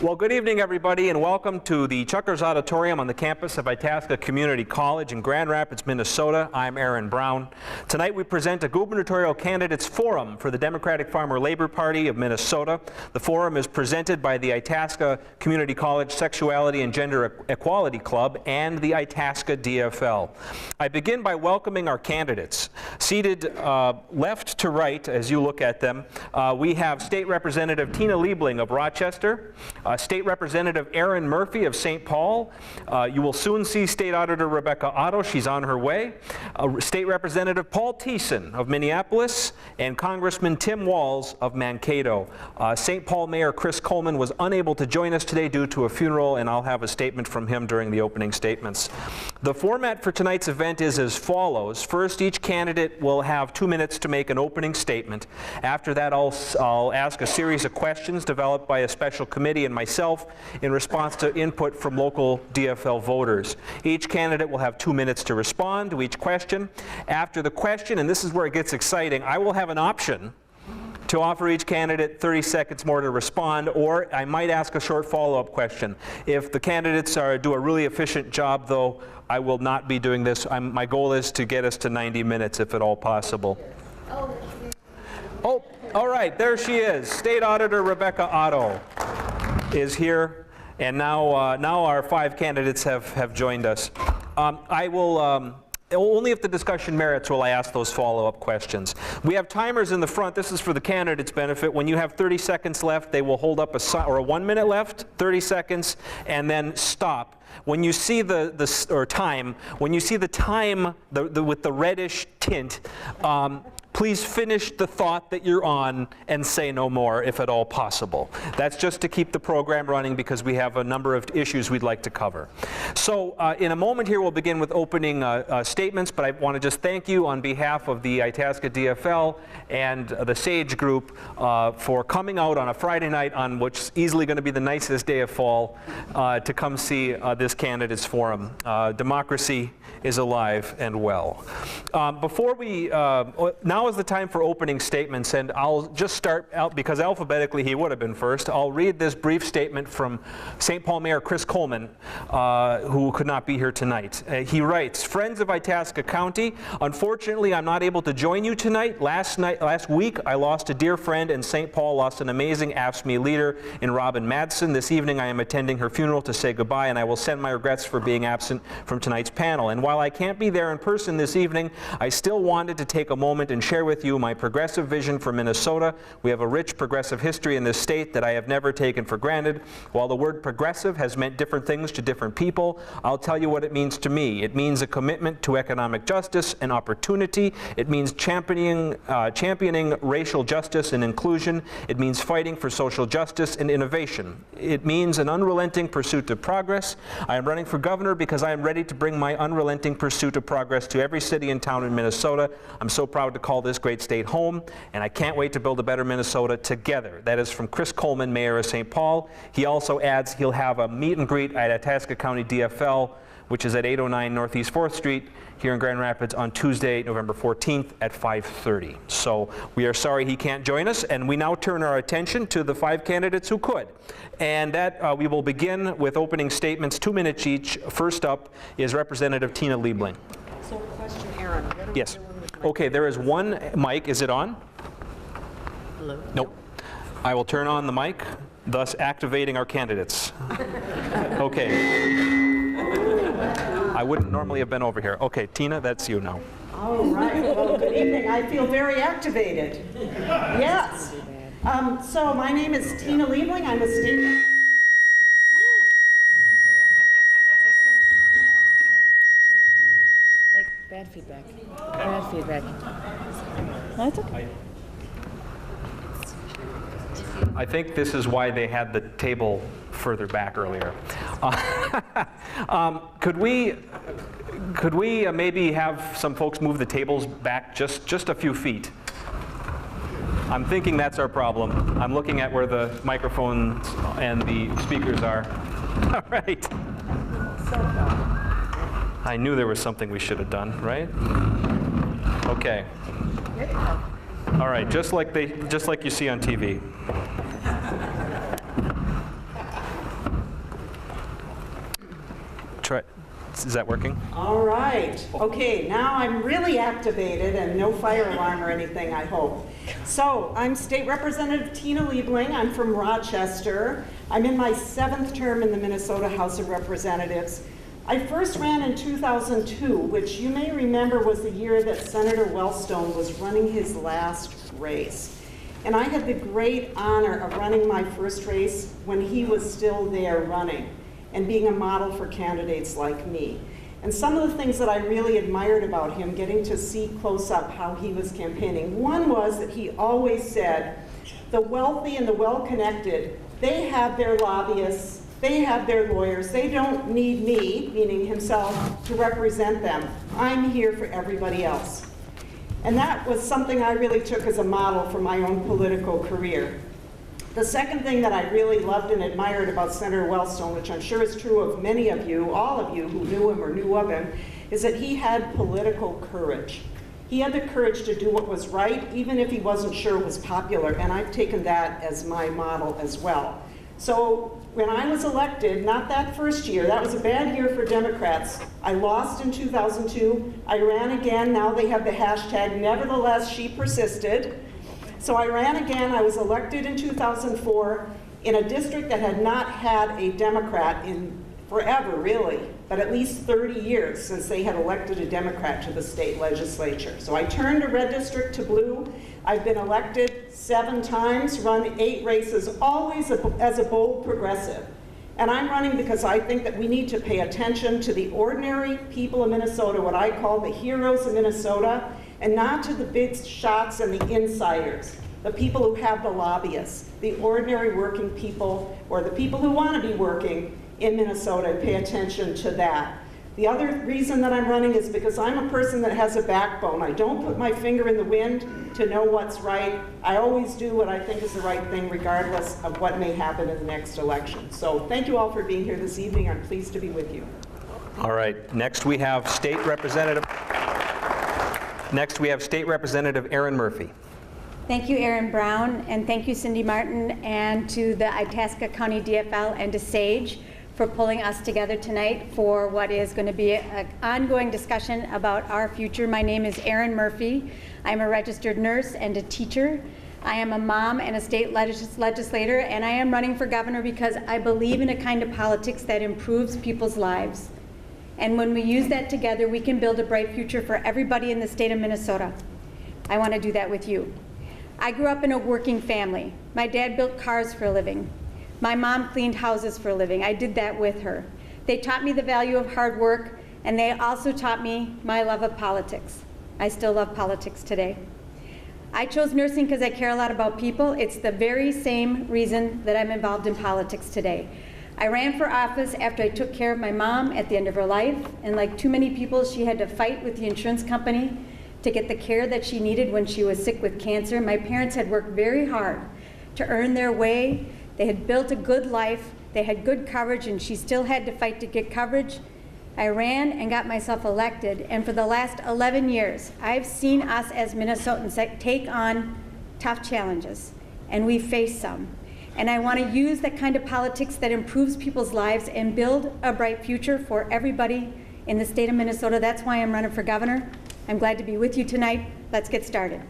Well, good evening, everybody, and welcome to the Chuckers Auditorium on the campus of Itasca Community College in Grand Rapids, Minnesota. I'm Erin Brown. Tonight we present a gubernatorial candidates forum for the Democratic Farmer Labor Party of Minnesota. The forum is presented by the Itasca Community College Sexuality and Gender Equality Club and the Itasca DFL. I begin by welcoming our candidates. Seated left to right, as you look at them, we have State Representative Tina Liebling of Rochester, State Representative Erin Murphy of St. Paul. You will soon see State Auditor Rebecca Otto. She's on her way. State Representative Paul Thissen of Minneapolis, and Congressman Tim Walz of Mankato. St. Paul Mayor Chris Coleman was unable to join us today due to a funeral, and I'll have a statement from him during the opening statements. The format for tonight's event is as follows. First, each candidate will have 2 minutes to make an opening statement. After that, I'll ask a series of questions developed by a special committee and myself in response to input from local DFL voters. Each candidate will have 2 minutes to respond to each question. After the question, and this is where it gets exciting, I will have an option to offer each candidate 30 seconds more to respond, or I might ask a short follow-up question. If the candidates do a really efficient job, though, I will not be doing this. My goal is to get us to 90 minutes, if at all possible. Oh, all right, there she is. State Auditor Rebecca Otto is here, and now our 5 candidates have joined us. I will only if the discussion merits will I ask those follow-up questions. We have timers in the front. This is for the candidates' benefit. When you have 30 seconds left, they will hold up or a 1 minute left, 30 seconds, and then stop. When you see when you see the time with the reddish tint, please finish the thought that you're on and say no more, if at all possible. That's just to keep the program running because we have a number of issues we'd like to cover. So in a moment here, we'll begin with opening statements, but I want to just thank you on behalf of the Itasca DFL and the SAGE group for coming out on a Friday night on what's easily going to be the nicest day of fall to come see this candidates forum. Democracy is alive and well. Before we, now is the time for opening statements, and I'll just start out because alphabetically he would have been first. I'll read this brief statement from St. Paul Mayor Chris Coleman, who could not be here tonight. He writes, "Friends of Itasca County, unfortunately I'm not able to join you tonight. Last week I lost a dear friend, and St. Paul lost an amazing AFSCME leader in Robin Madsen. This evening I am attending her funeral to say goodbye, and I will send my regrets for being absent from tonight's panel. And while I can't be there in person this evening, I still wanted to take a moment and share with you my progressive vision for Minnesota. We have a rich progressive history in this state that I have never taken for granted. While the word progressive has meant different things to different people, I'll tell you what it means to me. It means a commitment to economic justice and opportunity. It means championing racial justice and inclusion. It means fighting for social justice and innovation. It means an unrelenting pursuit of progress. I am running for governor because I am ready to bring my unrelenting pursuit of progress to every city and town in Minnesota. I'm so proud to call this great state home, and I can't wait to build a better Minnesota together." That is from Chris Coleman, Mayor of St. Paul. He also adds he'll have a meet and greet at Itasca County DFL, which is at 809 Northeast 4th Street here in Grand Rapids on Tuesday, November 14th at 5:30. So we are sorry he can't join us, and we now turn our attention to the 5 candidates who could. And that we will begin with opening statements, 2 minutes each. First up is Representative Tina Liebling. So question, Erin. Yes. Okay, there is one mic. Is it on? Hello? Nope. I will turn on the mic, thus activating our candidates. Okay. I wouldn't normally have been over here. Okay, Tina, that's you now. All right. Well, good evening. I feel very activated. Yes. So my name is Tina Liebling. I'm a state... Like bad feedback. Bad feedback. That's okay. I think this is why they had the table further back earlier. Could we maybe have some folks move the tables back just a few feet? I'm thinking that's our problem. I'm looking at where the microphones and the speakers are. All right. I knew there was something we should have done, right? Okay. All right, just like you see on TV. Is that working? All right. Okay, now I'm really activated and no fire alarm or anything, I hope. So, I'm State Representative Tina Liebling. I'm from Rochester. I'm in my 7th term in the Minnesota House of Representatives. I first ran in 2002, which you may remember was the year that Senator Wellstone was running his last race. And I had the great honor of running my first race when he was still there running and being a model for candidates like me. And some of the things that I really admired about him, getting to see close up how he was campaigning, one was that he always said, the wealthy and the well-connected, they have their lobbyists, they have their lawyers, they don't need me, meaning himself, to represent them. I'm here for everybody else. And that was something I really took as a model for my own political career. The second thing that I really loved and admired about Senator Wellstone, which I'm sure is true of many of you, all of you who knew him or knew of him, is that he had political courage. He had the courage to do what was right, even if he wasn't sure it was popular, and I've taken that as my model as well. So when I was elected, not that first year, that was a bad year for Democrats. I lost in 2002, I ran again, now they have the hashtag, nevertheless she persisted. So I ran again, I was elected in 2004 in a district that had not had a Democrat in forever, really, but at least 30 years since they had elected a Democrat to the state legislature. So I turned a red district to blue. I've been elected 7 times, run 8 races, always as a bold progressive. And I'm running because I think that we need to pay attention to the ordinary people of Minnesota, what I call the heroes of Minnesota, and not to the big shots and the insiders, the people who have the lobbyists, the ordinary working people, or the people who want to be working in Minnesota, and pay attention to that. The other reason that I'm running is because I'm a person that has a backbone. I don't put my finger in the wind to know what's right. I always do what I think is the right thing, regardless of what may happen in the next election. So thank you all for being here this evening. I'm pleased to be with you. All right, next we have State Representative Erin Murphy. Thank you, Erin Brown, and thank you, Cindy Martin, and to the Itasca County DFL and to SAGE for pulling us together tonight for what is going to be an ongoing discussion about our future. My name is Erin Murphy. I'm a registered nurse and a teacher. I am a mom and a state legislator, and I am running for governor because I believe in a kind of politics that improves people's lives. And when we use that together, we can build a bright future for everybody in the state of Minnesota. I want to do that with you. I grew up in a working family. My dad built cars for a living. My mom cleaned houses for a living. I did that with her. They taught me the value of hard work, and they also taught me my love of politics. I still love politics today. I chose nursing because I care a lot about people. It's the very same reason that I'm involved in politics today. I ran for office after I took care of my mom at the end of her life, and like too many people, she had to fight with the insurance company to get the care that she needed when she was sick with cancer. My parents had worked very hard to earn their way. They had built a good life, they had good coverage, and she still had to fight to get coverage. I ran and got myself elected, and for the last 11 years, I've seen us as Minnesotans take on tough challenges, and we face some. And I want to use that kind of politics that improves people's lives and build a bright future for everybody in the state of Minnesota. That's why I'm running for governor. I'm glad to be with you tonight. Let's get started.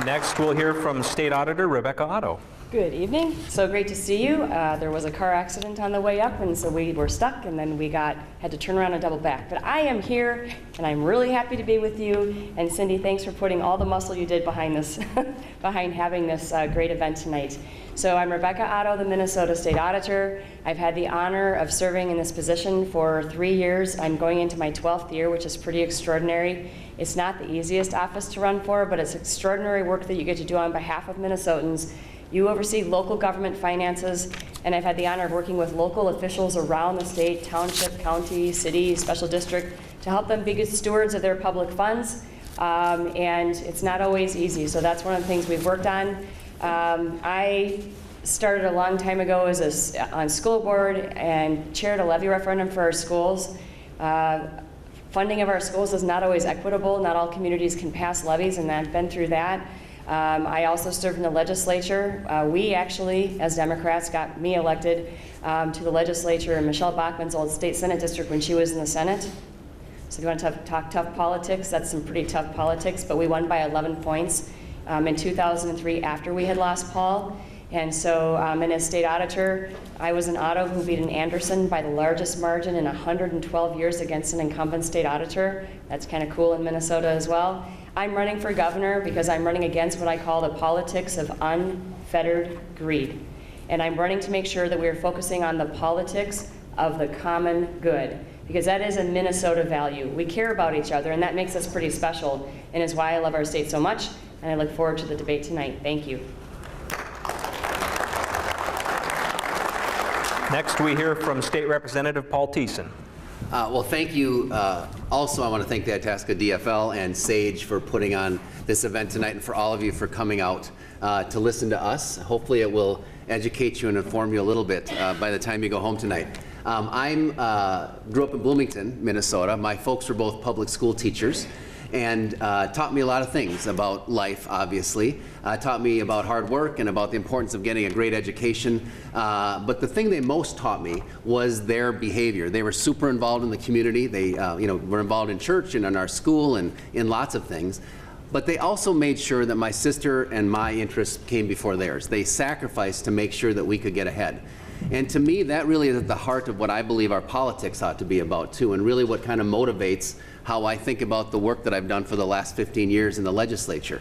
Next, we'll hear from State Auditor Rebecca Otto. Good evening. So great to see you. There was a car accident on the way up, and so we were stuck, and then we had to turn around and double back. But I am here, and I'm really happy to be with you. And Cindy, thanks for putting all the muscle you did behind this, behind having this great event tonight. So I'm Rebecca Otto, the Minnesota State Auditor. I've had the honor of serving in this position for 3 years. I'm going into my 12th year, which is pretty extraordinary. It's not the easiest office to run for, but it's extraordinary work that you get to do on behalf of Minnesotans. You oversee local government finances, and I've had the honor of working with local officials around the state, township, county, city, special district, to help them be good stewards of their public funds. And it's not always easy, so that's one of the things we've worked on. I started a long time ago as on school board and chaired a levy referendum for our schools. Funding of our schools is not always equitable. Not all communities can pass levies, and I've been through that. I also served in the legislature. We actually, as Democrats, got me elected to the legislature in Michelle Bachmann's old state Senate district when she was in the Senate. So if you want to talk tough politics, that's some pretty tough politics, but we won by 11 points in 2003 after we had lost Paul. And so and as state auditor, I was an Otto who beat an Anderson by the largest margin in 112 years against an incumbent state auditor. That's kind of cool in Minnesota as well. I'm running for governor because I'm running against what I call the politics of unfettered greed. And I'm running to make sure that we are focusing on the politics of the common good, because that is a Minnesota value. We care about each other, and that makes us pretty special, and is why I love our state so much, and I look forward to the debate tonight. Thank you. Next, we hear from State Representative Paul Thissen. Well, thank you. Also, I want to thank the Itasca DFL and SAGE for putting on this event tonight, and for all of you for coming out to listen to us. Hopefully it will educate you and inform you a little bit by the time you go home tonight. I grew up in Bloomington, Minnesota. My folks were both public school teachers, and taught me a lot of things about life, obviously. Taught me about hard work and about the importance of getting a great education. But the thing they most taught me was their behavior. They were super involved in the community. They were involved in church and in our school and in lots of things. But they also made sure that my sister and my interests came before theirs. They sacrificed to make sure that we could get ahead. And to me, that really is at the heart of what I believe our politics ought to be about too, and really what kind of motivates how I think about the work that I've done for the last 15 years in the legislature.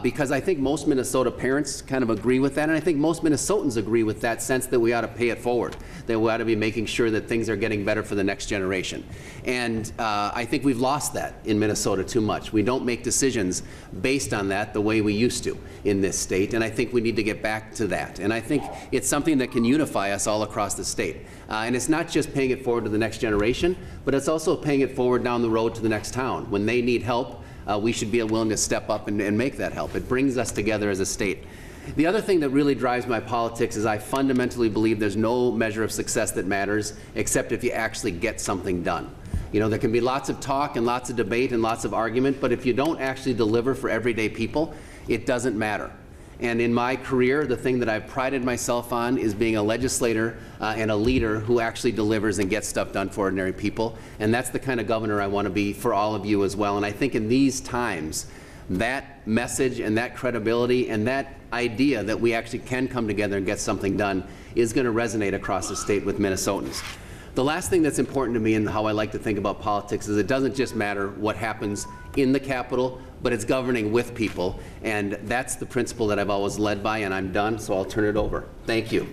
Because I think most Minnesota parents kind of agree with that, and I think most Minnesotans agree with that sense that we ought to pay it forward, that we ought to be making sure that things are getting better for the next generation. And I think we've lost that in Minnesota too much. We don't make decisions based on that the way we used to in this state, and I think we need to get back to that. And I think it's something that can unify us all across the state. And it's not just paying it forward to the next generation, but it's also paying it forward down the road to the next town. When they need help, we should be willing to step up and make that help. It brings us together as a state. The other thing that really drives my politics is I fundamentally believe there's no measure of success that matters except if you actually get something done. You know, there can be lots of talk and lots of debate and lots of argument, but if you don't actually deliver for everyday people, it doesn't matter. And in my career, the thing that I've prided myself on is being a legislator and a leader who actually delivers and gets stuff done for ordinary people. And that's the kind of governor I want to be for all of you as well. And I think in these times, that message and that credibility and that idea that we actually can come together and get something done is going to resonate across the state with Minnesotans. The last thing that's important to me and how I like to think about politics is it doesn't just matter what happens in the Capitol, but it's governing with people, and that's the principle that I've always led by, and I'm done, so I'll turn it over. Thank you.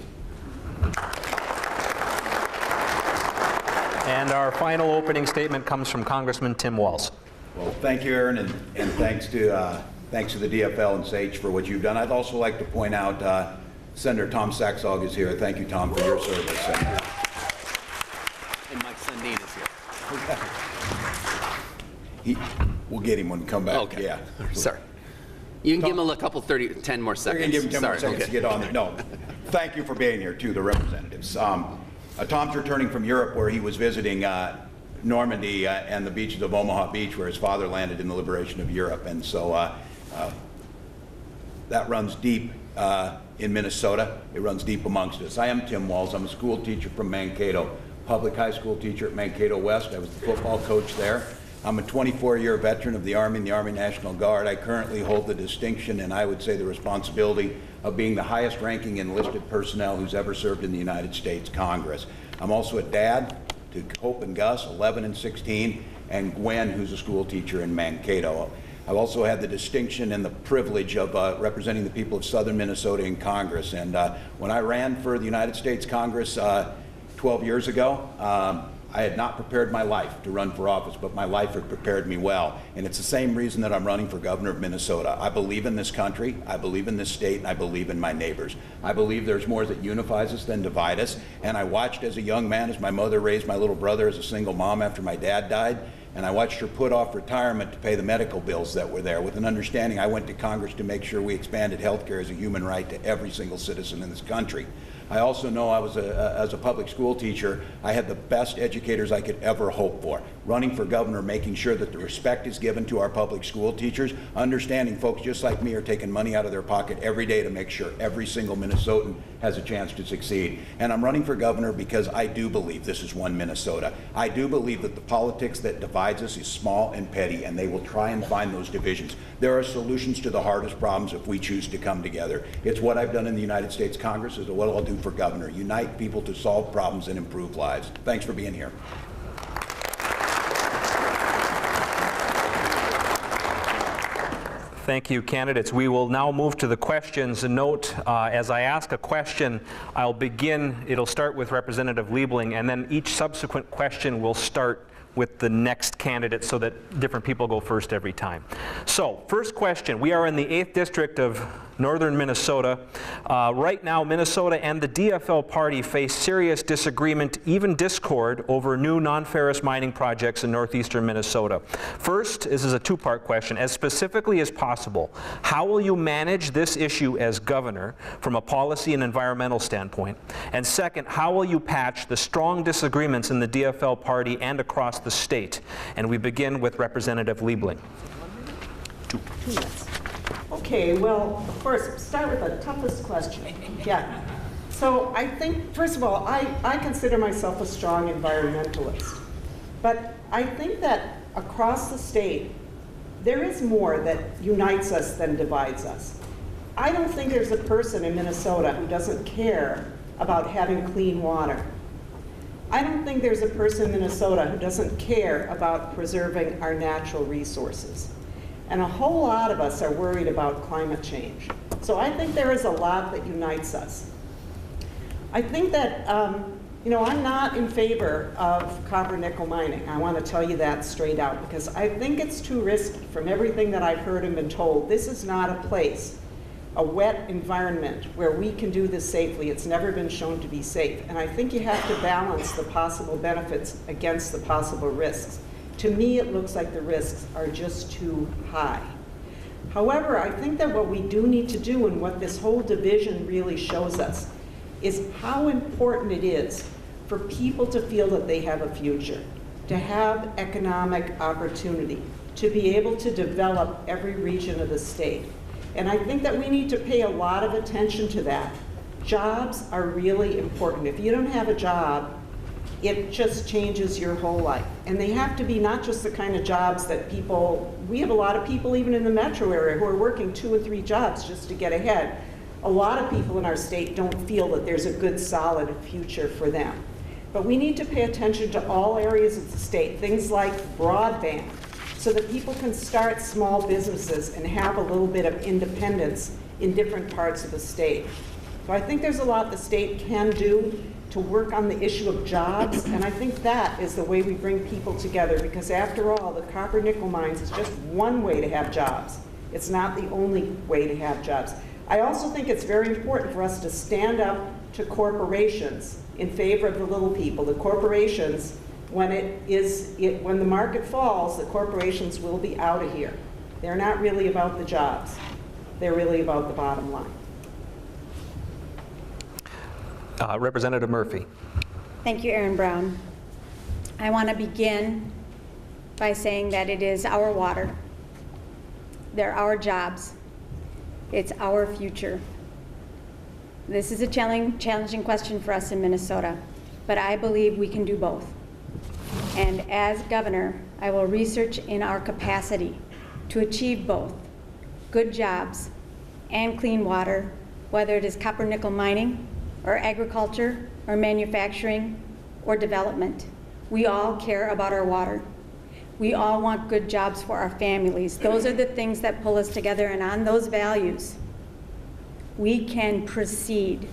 And our final opening statement comes from Congressman Tim Walz. Well, thank you, Erin, and thanks to the DFL and SAGE for what you've done. I'd also like to point out Senator Tom Saxog is here. Thank you, Tom, for your service. And Mike Sundin is here. We'll get him when we come back. Okay. Yeah. Sorry. You can give him a couple 10 more seconds. We're going to give him 10 more seconds Okay. to get on there. No. Thank you for being here, too, the representatives. Tom's returning from Europe, where he was visiting Normandy and the beaches of Omaha Beach, where his father landed in the liberation of Europe. And so that runs deep in Minnesota. It runs deep amongst us. I am Tim Walz. I'm a school teacher from Mankato, public high school teacher at Mankato West. I was the football coach there. I'm a 24-year veteran of the Army and the Army National Guard. I currently hold the distinction and I would say the responsibility of being the highest ranking enlisted personnel who's ever served in the United States Congress. I'm also a dad to Hope and Gus, 11 and 16, and Gwen, who's a school teacher in Mankato. I've also had the distinction and the privilege of representing the people of southern Minnesota in Congress. And when I ran for the United States Congress 12 years ago, I had not prepared my life to run for office, but my life had prepared me well. And it's the same reason that I'm running for governor of Minnesota. I believe in this country, I believe in this state, and I believe in my neighbors. I believe there's more that unifies us than divides us. And I watched as a young man as my mother raised my little brother as a single mom after my dad died. And I watched her put off retirement to pay the medical bills that were there with an understanding I went to Congress to make sure we expanded health care as a human right to every single citizen in this country. I also know I was as a public school teacher, I had the best educators I could ever hope for. Running for governor, making sure that the respect is given to our public school teachers, understanding folks just like me are taking money out of their pocket every day to make sure every single Minnesotan has a chance to succeed. And I'm running for governor because I do believe this is one Minnesota. I do believe that the politics that divides us is small and petty, and they will try and find those divisions. There are solutions to the hardest problems if we choose to come together. It's what I've done in the United States Congress, is what I'll do for governor. Unite people to solve problems and improve lives. Thanks for being here. Thank you, candidates. We will now move to the questions. And note, as I ask a question, I'll begin, it'll start with Representative Liebling, and then each subsequent question will start with the next candidate so that different people go first every time. So, first question. We are in the 8th District of northern Minnesota. Right now, Minnesota and the DFL party face serious disagreement, even discord, over new non-ferrous mining projects in northeastern Minnesota. First, this is a two-part question. As specifically as possible, how will you manage this issue as governor from a policy and environmental standpoint? And second, how will you patch the strong disagreements in the DFL party and across the state? And we begin with Representative Liebling. 2 minutes. Okay, well, of course, start with the toughest question. Yeah. So I think, first of all, I consider myself a strong environmentalist. But I think that across the state, there is more that unites us than divides us. I don't think there's a person in Minnesota who doesn't care about having clean water. I don't think there's a person in Minnesota who doesn't care about preserving our natural resources. And a whole lot of us are worried about climate change. So I think there is a lot that unites us. I think that, you know, I'm not in favor of copper nickel mining. I want to tell you that straight out, because I think it's too risky. From everything that I've heard and been told, this is not a place, a wet environment where we can do this safely. It's never been shown to be safe. And I think you have to balance the possible benefits against the possible risks. To me, it looks like the risks are just too high. However, I think that what we do need to do, and what this whole division really shows us, is how important it is for people to feel that they have a future, to have economic opportunity, to be able to develop every region of the state. And I think that we need to pay a lot of attention to that. Jobs are really important. If you don't have a job, it just changes your whole life. And they have to be not just the kind of jobs that people, we have a lot of people even in the metro area who are working 2 or 3 jobs just to get ahead. A lot of people in our state don't feel that there's a good, solid future for them. But we need to pay attention to all areas of the state, things like broadband, so that people can start small businesses and have a little bit of independence in different parts of the state. So I think there's a lot the state can do to work on the issue of jobs, and I think that is the way we bring people together, because after all, the copper nickel mines is just one way to have jobs. It's not the only way to have jobs. I also think it's very important for us to stand up to corporations in favor of the little people. The corporations, when the market falls, the corporations will be out of here. They're not really about the jobs. They're really about the bottom line. Representative Murphy. Thank you, Erin Brown. I want to begin by saying that it is our water. They're our jobs. It's our future. This is a challenging question for us in Minnesota, but I believe we can do both. And as governor, I will research in our capacity to achieve both good jobs and clean water, whether it is copper nickel mining, or agriculture, or manufacturing, or development. We all care about our water. We all want good jobs for our families. Those are the things that pull us together, and on those values, we can proceed.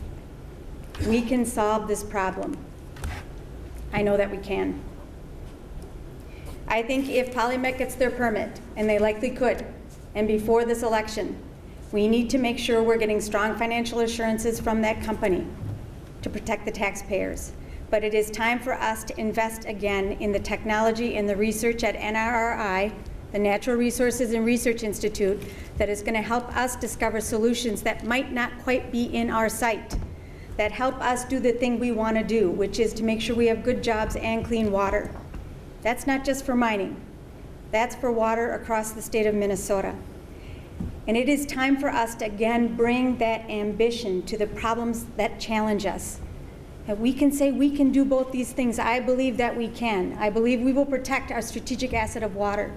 We can solve this problem. I know that we can. I think if PolyMet gets their permit, and they likely could, and before this election, we need to make sure we're getting strong financial assurances from that company to protect the taxpayers. But it is time for us to invest again in the technology and the research at NRRI, the Natural Resources and Research Institute, that is going to help us discover solutions that might not quite be in our sight. that help us do the thing we want to do, which is to make sure we have good jobs and clean water. That's not just for mining. That's for water across the state of Minnesota. And it is time for us to again bring that ambition to the problems that challenge us. That we can say we can do both these things. I believe that we can. I believe we will protect our strategic asset of water,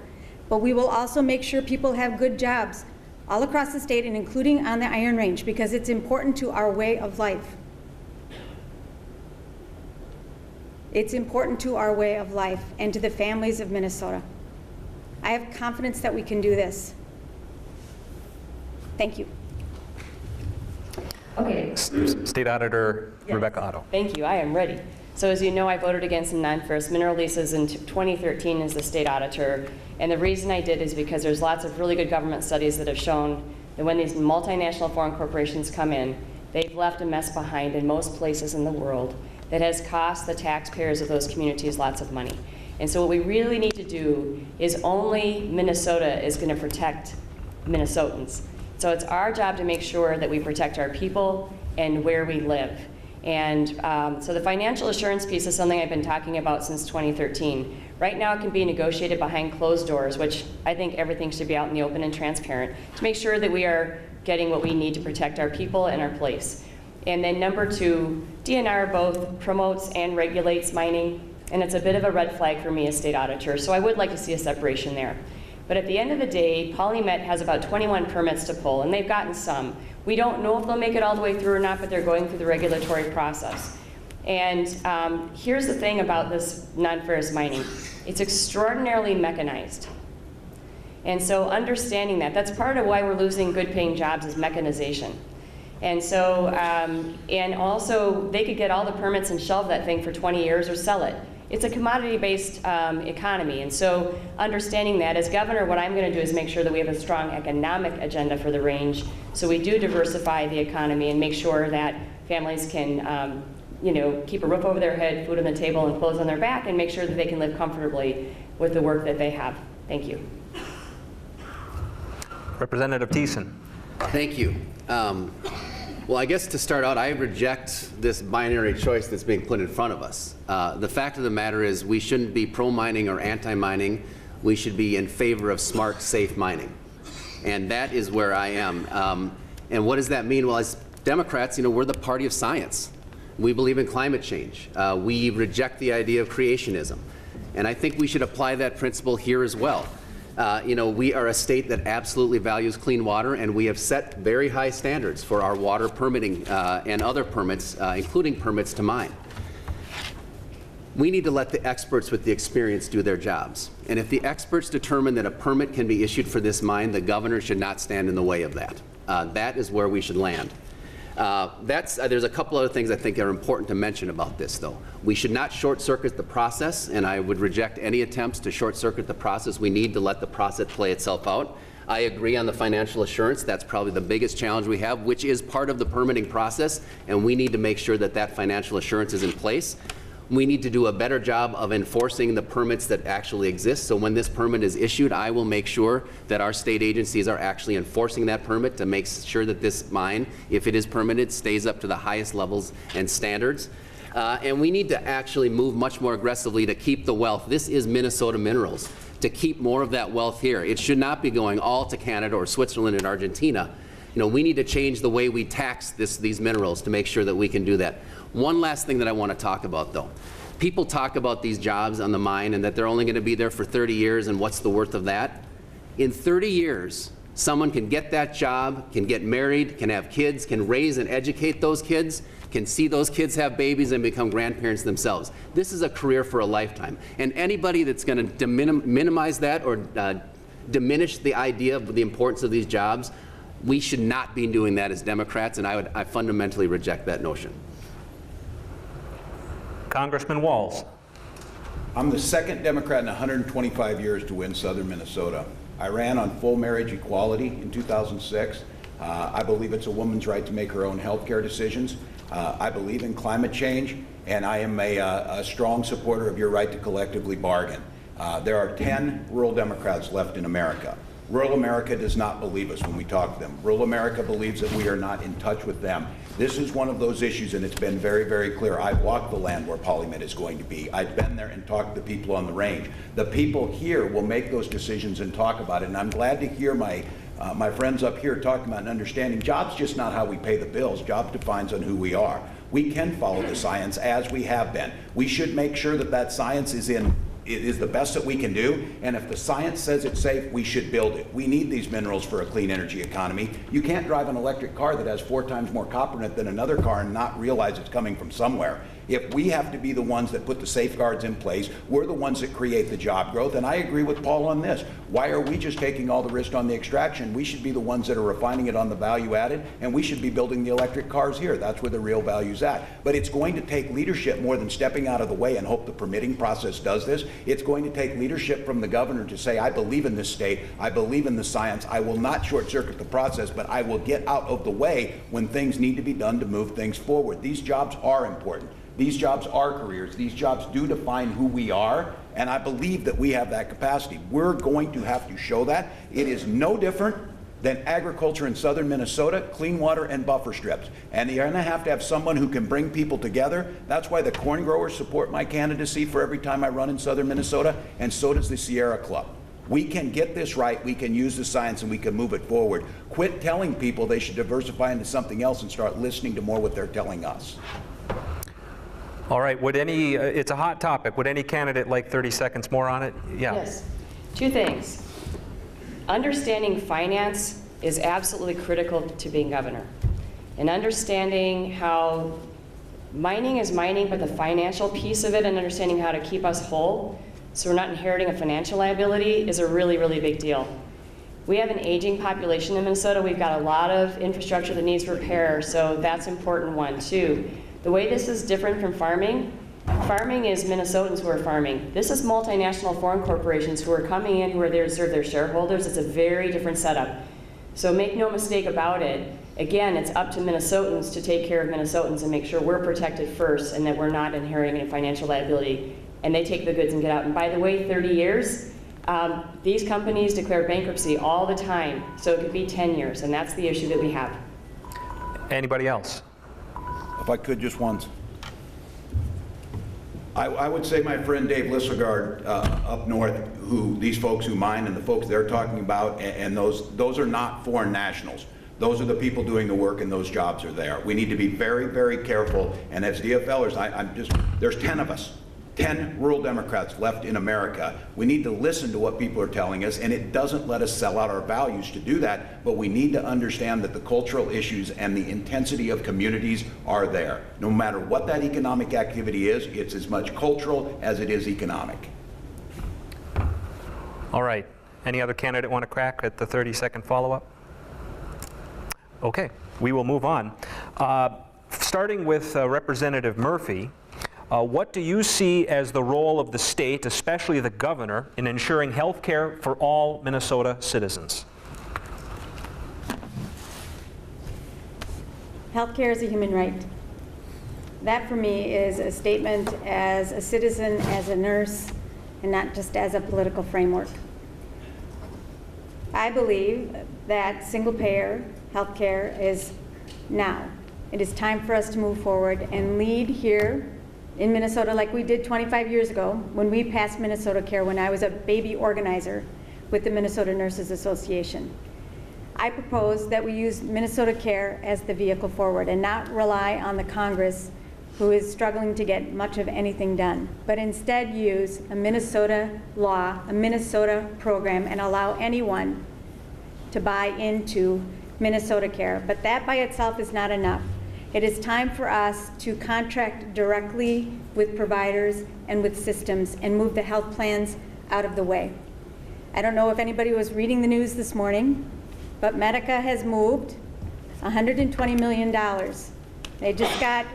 but we will also make sure people have good jobs all across the state and including on the Iron Range, because it's important to our way of life. It's important to our way of life and to the families of Minnesota. I have confidence that we can do this. Thank you. Okay. State Auditor Rebecca Otto. Thank you. I am ready. So as you know, I voted against some non-ferrous mineral leases in 2013 as the state auditor. And the reason I did is because there's lots of really good government studies that have shown that when these multinational foreign corporations come in, they've left a mess behind in most places in the world that has cost the taxpayers of those communities lots of money. And so what we really need to do is only Minnesota is going to protect Minnesotans. So it's our job to make sure that we protect our people and where we live. And so the financial assurance piece is something I've been talking about since 2013. Right now it can be negotiated behind closed doors, which I think everything should be out in the open and transparent to make sure that we are getting what we need to protect our people and our place. And then number two, DNR both promotes and regulates mining, and it's a bit of a red flag for me as state auditor, so I would like to see a separation there. But at the end of the day, PolyMet has about 21 permits to pull, and they've gotten some. We don't know if they'll make it all the way through or not, but they're going through the regulatory process. And here's the thing about this non-ferrous mining. It's extraordinarily mechanized. And so understanding that, that's part of why we're losing good paying jobs is mechanization. And so, and also they could get all the permits and shelve that thing for 20 years or sell it. It's a commodity-based economy, and so understanding that, as governor, what I'm going to do is make sure that we have a strong economic agenda for the range, so we do diversify the economy and make sure that families can, you know, keep a roof over their head, food on the table, and clothes on their back, and make sure that they can live comfortably with the work that they have. Thank you. Representative Thissen. Thank you. Well, I guess to start out, I reject this binary choice that's being put in front of us. The fact of the matter is we shouldn't be pro-mining or anti-mining. We should be in favor of smart, safe mining. And that is where I am. And what does that mean? Well, as Democrats, you know, we're the party of science. We believe in climate change. We reject the idea of creationism. And I think we should apply that principle here as well. You know, we are a state that absolutely values clean water, and we have set very high standards for our water permitting and other permits, including permits to mine. We need to let the experts with the experience do their jobs. And if the experts determine that a permit can be issued for this mine, the governor should not stand in the way of that. That is where we should land. There's a couple other things I think are important to mention about this, though. We should not short-circuit the process, and I would reject any attempts to short-circuit the process. We need to let the process play itself out. I agree on the financial assurance. That's probably the biggest challenge we have, which is part of the permitting process, and we need to make sure that that financial assurance is in place. We need to do a better job of enforcing the permits that actually exist. So when this permit is issued, I will make sure that our state agencies are actually enforcing that permit to make sure that this mine, if it is permitted, stays up to the highest levels and standards. And we need to actually move much more aggressively to keep the wealth. This is Minnesota Minerals, to keep more of that wealth here. It should not be going all to Canada or Switzerland and Argentina. You know, we need to change the way we tax these minerals to make sure that we can do that. One last thing that I want to talk about, though. People talk about these jobs on the mine and that they're only going to be there for 30 years and what's the worth of that. In 30 years, someone can get that job, can get married, can have kids, can raise and educate those kids, can see those kids have babies and become grandparents themselves. This is a career for a lifetime. And anybody that's going to minimize that or diminish the idea of the importance of these jobs, we should not be doing that as Democrats, and I fundamentally reject that notion. Congressman Walz. I'm the second Democrat in 125 years to win southern Minnesota. I ran on full marriage equality in 2006. I believe it's a woman's right to make her own health care decisions. I believe in climate change, and I am a strong supporter of your right to collectively bargain. There are 10 rural Democrats left in America. Rural America does not believe us when we talk to them. Rural America believes that we are not in touch with them. This is one of those issues, and it's been very, very clear. I've walked the land where Polymed is going to be. I've been there and talked to the people on the range. The people here will make those decisions and talk about it, and I'm glad to hear my friends up here talking about and understanding jobs just not how we pay the bills. Job defines on who we are. We can follow the science as we have been. We should make sure that that science is the best that we can do, and if the science says it's safe, we should build it. We need these minerals for a clean energy economy. You can't drive an electric car that has 4 times more copper in it than another car and not realize it's coming from somewhere. If we have to be the ones that put the safeguards in place, we're the ones that create the job growth, and I agree with Paul on this. Why are we just taking all the risk on the extraction? We should be the ones that are refining it on the value added, and we should be building the electric cars here. That's where the real value's at. But it's going to take leadership more than stepping out of the way and hope the permitting process does this. It's going to take leadership from the governor to say, I believe in this state, I believe in the science, I will not short circuit the process, but I will get out of the way when things need to be done to move things forward. These jobs are important. These jobs are careers. These jobs do define who we are, and I believe that we have that capacity. We're going to have to show that. It is no different than agriculture in southern Minnesota, clean water and buffer strips. And you're gonna have to have someone who can bring people together. That's why the corn growers support my candidacy for every time I run in southern Minnesota, and so does the Sierra Club. We can get this right, we can use the science, and we can move it forward. Quit telling people they should diversify into something else and start listening to more what they're telling us. All right, it's a hot topic. Would any candidate like 30 seconds more on it? Yeah. Yes. 2 things. Understanding finance is absolutely critical to being governor. And understanding how mining is mining, but the financial piece of it and understanding how to keep us whole so we're not inheriting a financial liability is a really, really big deal. We have an aging population in Minnesota. We've got a lot of infrastructure that needs repair, so that's an important one too. The way this is different from farming is Minnesotans who are farming. This is multinational foreign corporations who are coming in, who are there to serve their shareholders. It's a very different setup. So make no mistake about it. Again, it's up to Minnesotans to take care of Minnesotans and make sure we're protected first and that we're not inheriting a financial liability. And they take the goods and get out. And by the way, 30 years, these companies declare bankruptcy all the time. So it could be 10 years, and that's the issue that we have. Anybody else? If I could just once. I would say my friend Dave Lissegard up north, who these folks who mine and the folks they're talking about, and those are not foreign nationals. Those are the people doing the work, and those jobs are there. We need to be very, very careful, and as DFLers, there's 10 of us. 10 rural Democrats left in America. We need to listen to what people are telling us, and it doesn't let us sell out our values to do that, but we need to understand that the cultural issues and the intensity of communities are there. No matter what that economic activity is, it's as much cultural as it is economic. All right. Any other candidate want to crack at the 30-second follow-up? Okay, we will move on. Starting with Representative Murphy, what do you see as the role of the state, especially the governor, in ensuring health care for all Minnesota citizens? Health care is a human right. That for me is a statement as a citizen, as a nurse, and not just as a political framework. I believe that single-payer health care is now. It is time for us to move forward and lead here in Minnesota like we did 25 years ago when we passed Minnesota Care when I was a baby organizer with the Minnesota Nurses Association. I propose that we use Minnesota Care as the vehicle forward and not rely on the Congress who is struggling to get much of anything done, but instead use a Minnesota law, a Minnesota program, and allow anyone to buy into Minnesota Care. But that by itself is not enough. It is time for us to contract directly with providers and with systems and move the health plans out of the way. I don't know if anybody was reading the news this morning, but Medica has moved $120 million. They just got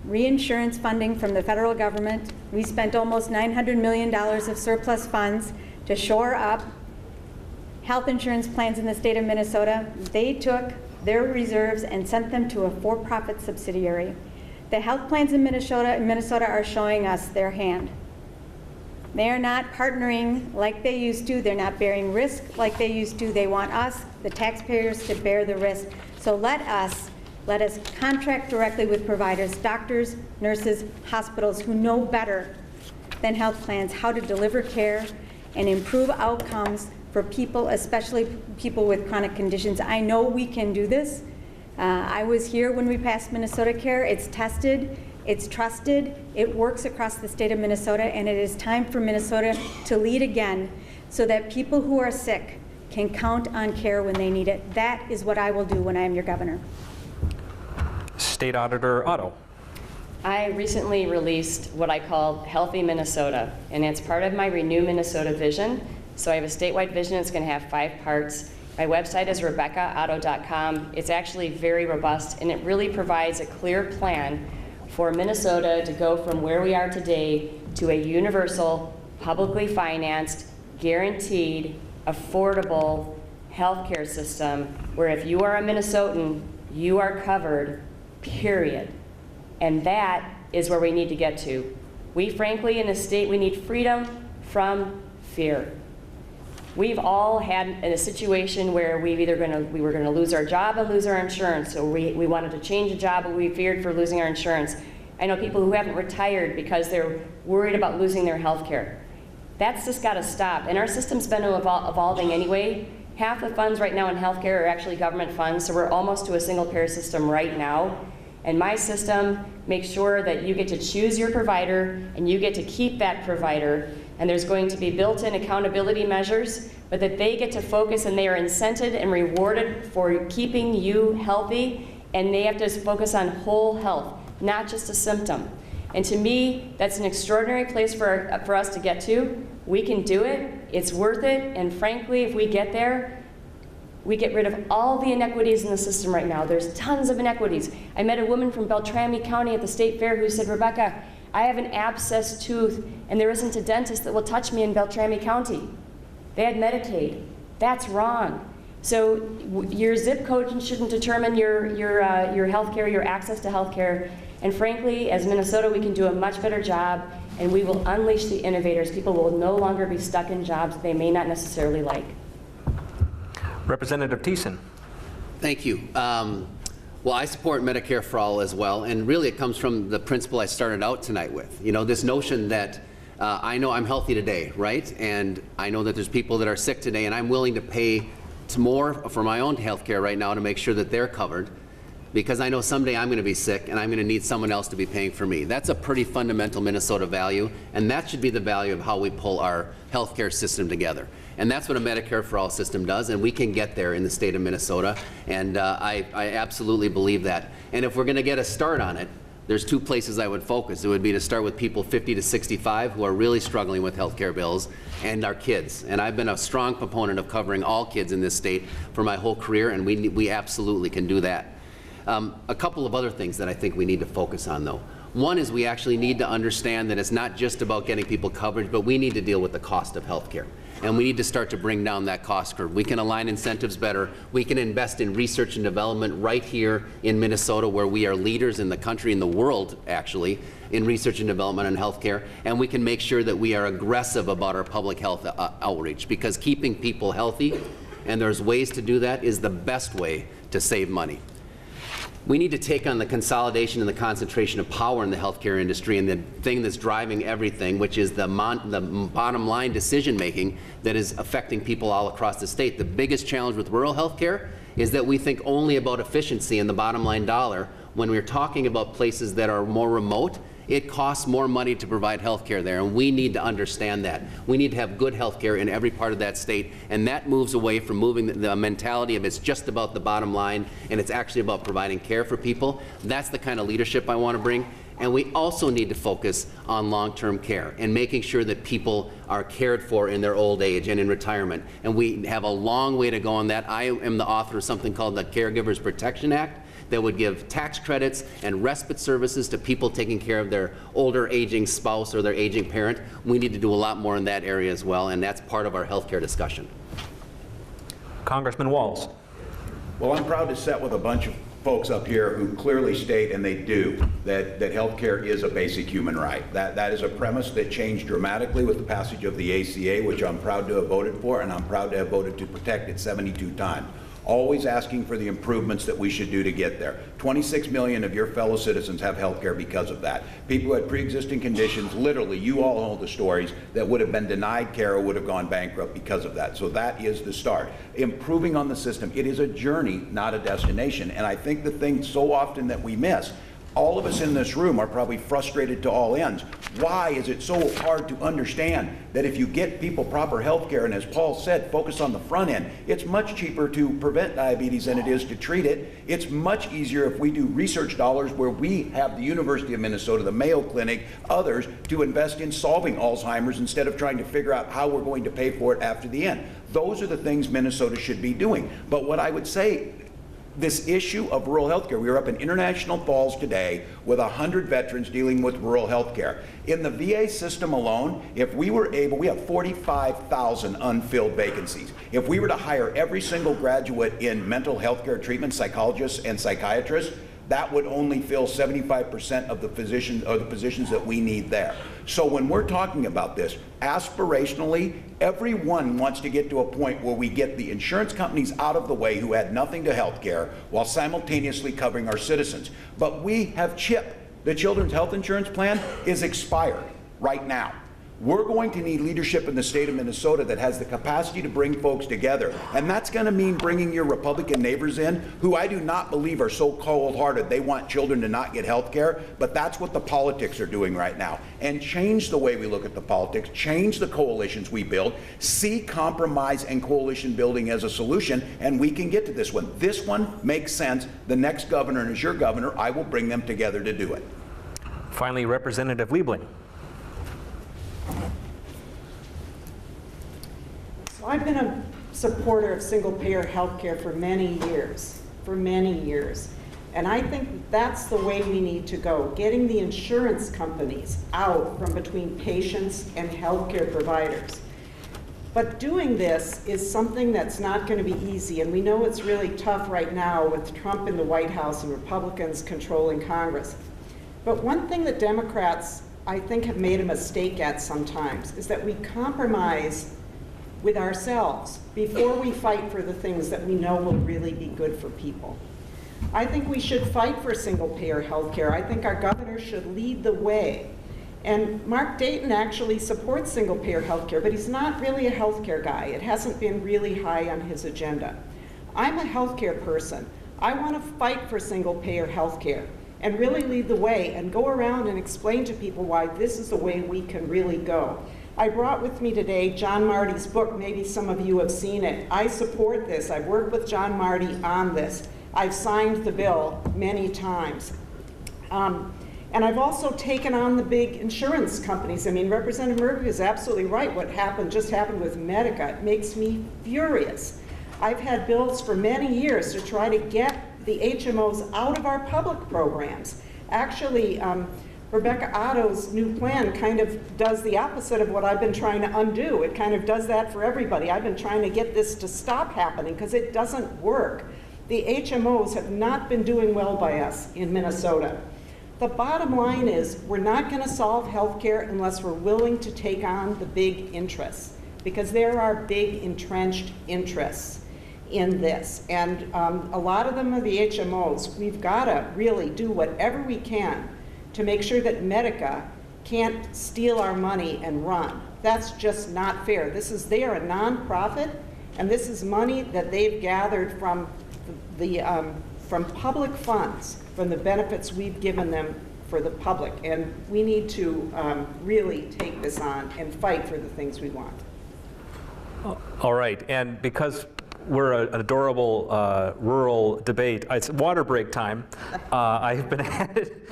reinsurance funding from the federal government. We spent almost $900 million of surplus funds to shore up health insurance plans in the state of Minnesota. They took their reserves and sent them to a for-profit subsidiary. The health plans in Minnesota are showing us their hand. They are not partnering like they used to. They're not bearing risk like they used to. They want us, the taxpayers, to bear the risk. So let us contract directly with providers, doctors, nurses, hospitals who know better than health plans how to deliver care and improve outcomes for people, especially people with chronic conditions. I know we can do this. I was here when we passed Minnesota Care. It's tested, it's trusted, it works across the state of Minnesota, and it is time for Minnesota to lead again so that people who are sick can count on care when they need it. That is what I will do when I am your governor. State Auditor Otto. I recently released what I call Healthy Minnesota, and it's part of my Renew Minnesota vision. So I have a statewide vision. It's going to have 5 parts. My website is RebeccaOtto.com. It's actually very robust, and it really provides a clear plan for Minnesota to go from where we are today to a universal, publicly financed, guaranteed, affordable healthcare system where if you are a Minnesotan, you are covered, period. And that is where we need to get to. We frankly, in the state, we need freedom from fear. We've all had in a situation where we were going to lose our job and lose our insurance, or we wanted to change a job, but we feared for losing our insurance. I know people who haven't retired because they're worried about losing their health care. That's just got to stop. And our system's been evolving anyway. Half the funds right now in healthcare are actually government funds, so we're almost to a single payer system right now. And my system makes sure that you get to choose your provider and you get to keep that provider. And there's going to be built-in accountability measures, but that they get to focus and they are incented and rewarded for keeping you healthy, and they have to focus on whole health, not just a symptom. And to me, that's an extraordinary place for us to get to. We can do it, it's worth it, and frankly, if we get there, we get rid of all the inequities in the system right now. There's tons of inequities. I met a woman from Beltrami County at the state fair who said, Rebecca, I have an abscessed tooth, and there isn't a dentist that will touch me in Beltrami County. They had Medicaid. That's wrong. So your zip code shouldn't determine your health care, your access to health care. And frankly, as Minnesota, we can do a much better job, and we will unleash the innovators. People will no longer be stuck in jobs they may not necessarily like. Representative Thissen. Thank you. Well, I support Medicare for all as well, and really it comes from the principle I started out tonight with. You know, this notion that I know I'm healthy today, right? And I know that there's people that are sick today, and I'm willing to pay more for my own health care right now to make sure that they're covered, because I know someday I'm going to be sick and I'm going to need someone else to be paying for me. That's a pretty fundamental Minnesota value, and that should be the value of how we pull our healthcare system together. And that's what a Medicare for all system does, and we can get there in the state of Minnesota, and I absolutely believe that. And if we're going to get a start on it, there's 2 places I would focus. It would be to start with people 50 to 65 who are really struggling with healthcare bills, and our kids. And I've been a strong proponent of covering all kids in this state for my whole career, and we absolutely can do that. A couple of other things that I think we need to focus on, though. One is we actually need to understand that it's not just about getting people coverage, but we need to deal with the cost of health care. And we need to start to bring down that cost curve. We can align incentives better. We can invest in research and development right here in Minnesota, where we are leaders in the country, in the world, actually, in research and development and healthcare. And we can make sure that we are aggressive about our public health outreach, because keeping people healthy, and there's ways to do that, is the best way to save money. We need to take on the consolidation and the concentration of power in the healthcare industry, and the thing that's driving everything, which is the bottom line decision making that is affecting people all across the state. The biggest challenge with rural healthcare is that we think only about efficiency and the bottom line dollar. When we're talking about places that are more remote, it costs more money to provide health care there, and we need to understand that. We need to have good health care in every part of that state, and that moves away from moving the mentality of it's just about the bottom line, and it's actually about providing care for people. That's the kind of leadership I want to bring. And we also need to focus on long-term care and making sure that people are cared for in their old age and in retirement. And we have a long way to go on that. I am the author of something called the Caregivers Protection Act, that would give tax credits and respite services to people taking care of their older aging spouse or their aging parent. We need to do a lot more in that area as well, and that's part of our healthcare discussion. Congressman Walz. Well, I'm proud to sit with a bunch of folks up here who clearly state, and they do, that healthcare is a basic human right. That is a premise that changed dramatically with the passage of the ACA, which I'm proud to have voted for, and I'm proud to have voted to protect it 72 times. Always asking for the improvements that we should do to get there. 26 million of your fellow citizens have health care because of that. People who had pre-existing conditions, literally, you all know the stories, that would have been denied care or would have gone bankrupt because of that. So that is the start. Improving on the system. It is a journey, not a destination. And I think the thing so often that we miss, all of us in this room are probably frustrated to all ends. Why is it so hard to understand that if you get people proper health care, and as Paul said, focus on the front end, it's much cheaper to prevent diabetes than it is to treat it. It's much easier if we do research dollars where we have the University of Minnesota, the Mayo Clinic, others, to invest in solving Alzheimer's instead of trying to figure out how we're going to pay for it after the end. Those are the things Minnesota should be doing. But what I would say, this issue of rural health care, we were up in International Falls today with 100 veterans dealing with rural health care. In the VA system alone, if we were able, we have 45,000 unfilled vacancies. If we were to hire every single graduate in mental health care treatment, psychologists and psychiatrists, that would only fill 75% of the positions that we need there. So when we're talking about this, aspirationally, everyone wants to get to a point where we get the insurance companies out of the way who add nothing to health care while simultaneously covering our citizens. But we have CHIP. The Children's Health Insurance Plan is expired right now. We're going to need leadership in the state of Minnesota that has the capacity to bring folks together. And that's going to mean bringing your Republican neighbors in, who I do not believe are so cold-hearted they want children to not get health care, but that's what the politics are doing right now. And change the way we look at the politics, change the coalitions we build, see compromise and coalition building as a solution, and we can get to this one. This one makes sense. The next governor, and as your governor, I will bring them together to do it. Finally, Representative Liebling. So I've been a supporter of single-payer health care for many years, And I think that's the way we need to go, getting the insurance companies out from between patients and healthcare providers. But doing this is something that's not going to be easy, and we know it's really tough right now with Trump in the White House and Republicans controlling Congress. But one thing that Democrats, I think, have made a mistake at sometimes is that we compromise with ourselves before we fight for the things that we know will really be good for people. I think we should fight for single-payer health care. I think our governor should lead the way. And Mark Dayton actually supports single-payer health care, but he's not really a health care guy. It hasn't been really high on his agenda. I'm a health care person. I want to fight for single-payer health care and really lead the way and go around and explain to people why this is the way we can really go. I brought with me today John Marty's book. Maybe some of you have seen it. I support this. I've worked with John Marty on this. I've signed the bill many times. And I've also taken on the big insurance companies. I mean, Representative Murphy is absolutely right. What just happened with Medica. It makes me furious. I've had bills for many years to try to get the HMOs out of our public programs. Actually, Rebecca Otto's new plan kind of does the opposite of what I've been trying to undo. It kind of does that for everybody. I've been trying to get this to stop happening because it doesn't work. The HMOs have not been doing well by us in Minnesota. The bottom line is we're not going to solve health care unless we're willing to take on the big interests, because there are big entrenched interests in this. And a lot of them are the HMOs. We've got to really do whatever we can to make sure that Medica can't steal our money and run. That's just not fair. They are a nonprofit, and this is money that they've gathered from public funds, from the benefits we've given them for the public. And we need to really take this on and fight for the things we want. All right, and because we're an adorable rural debate, it's water break time. I've been at it.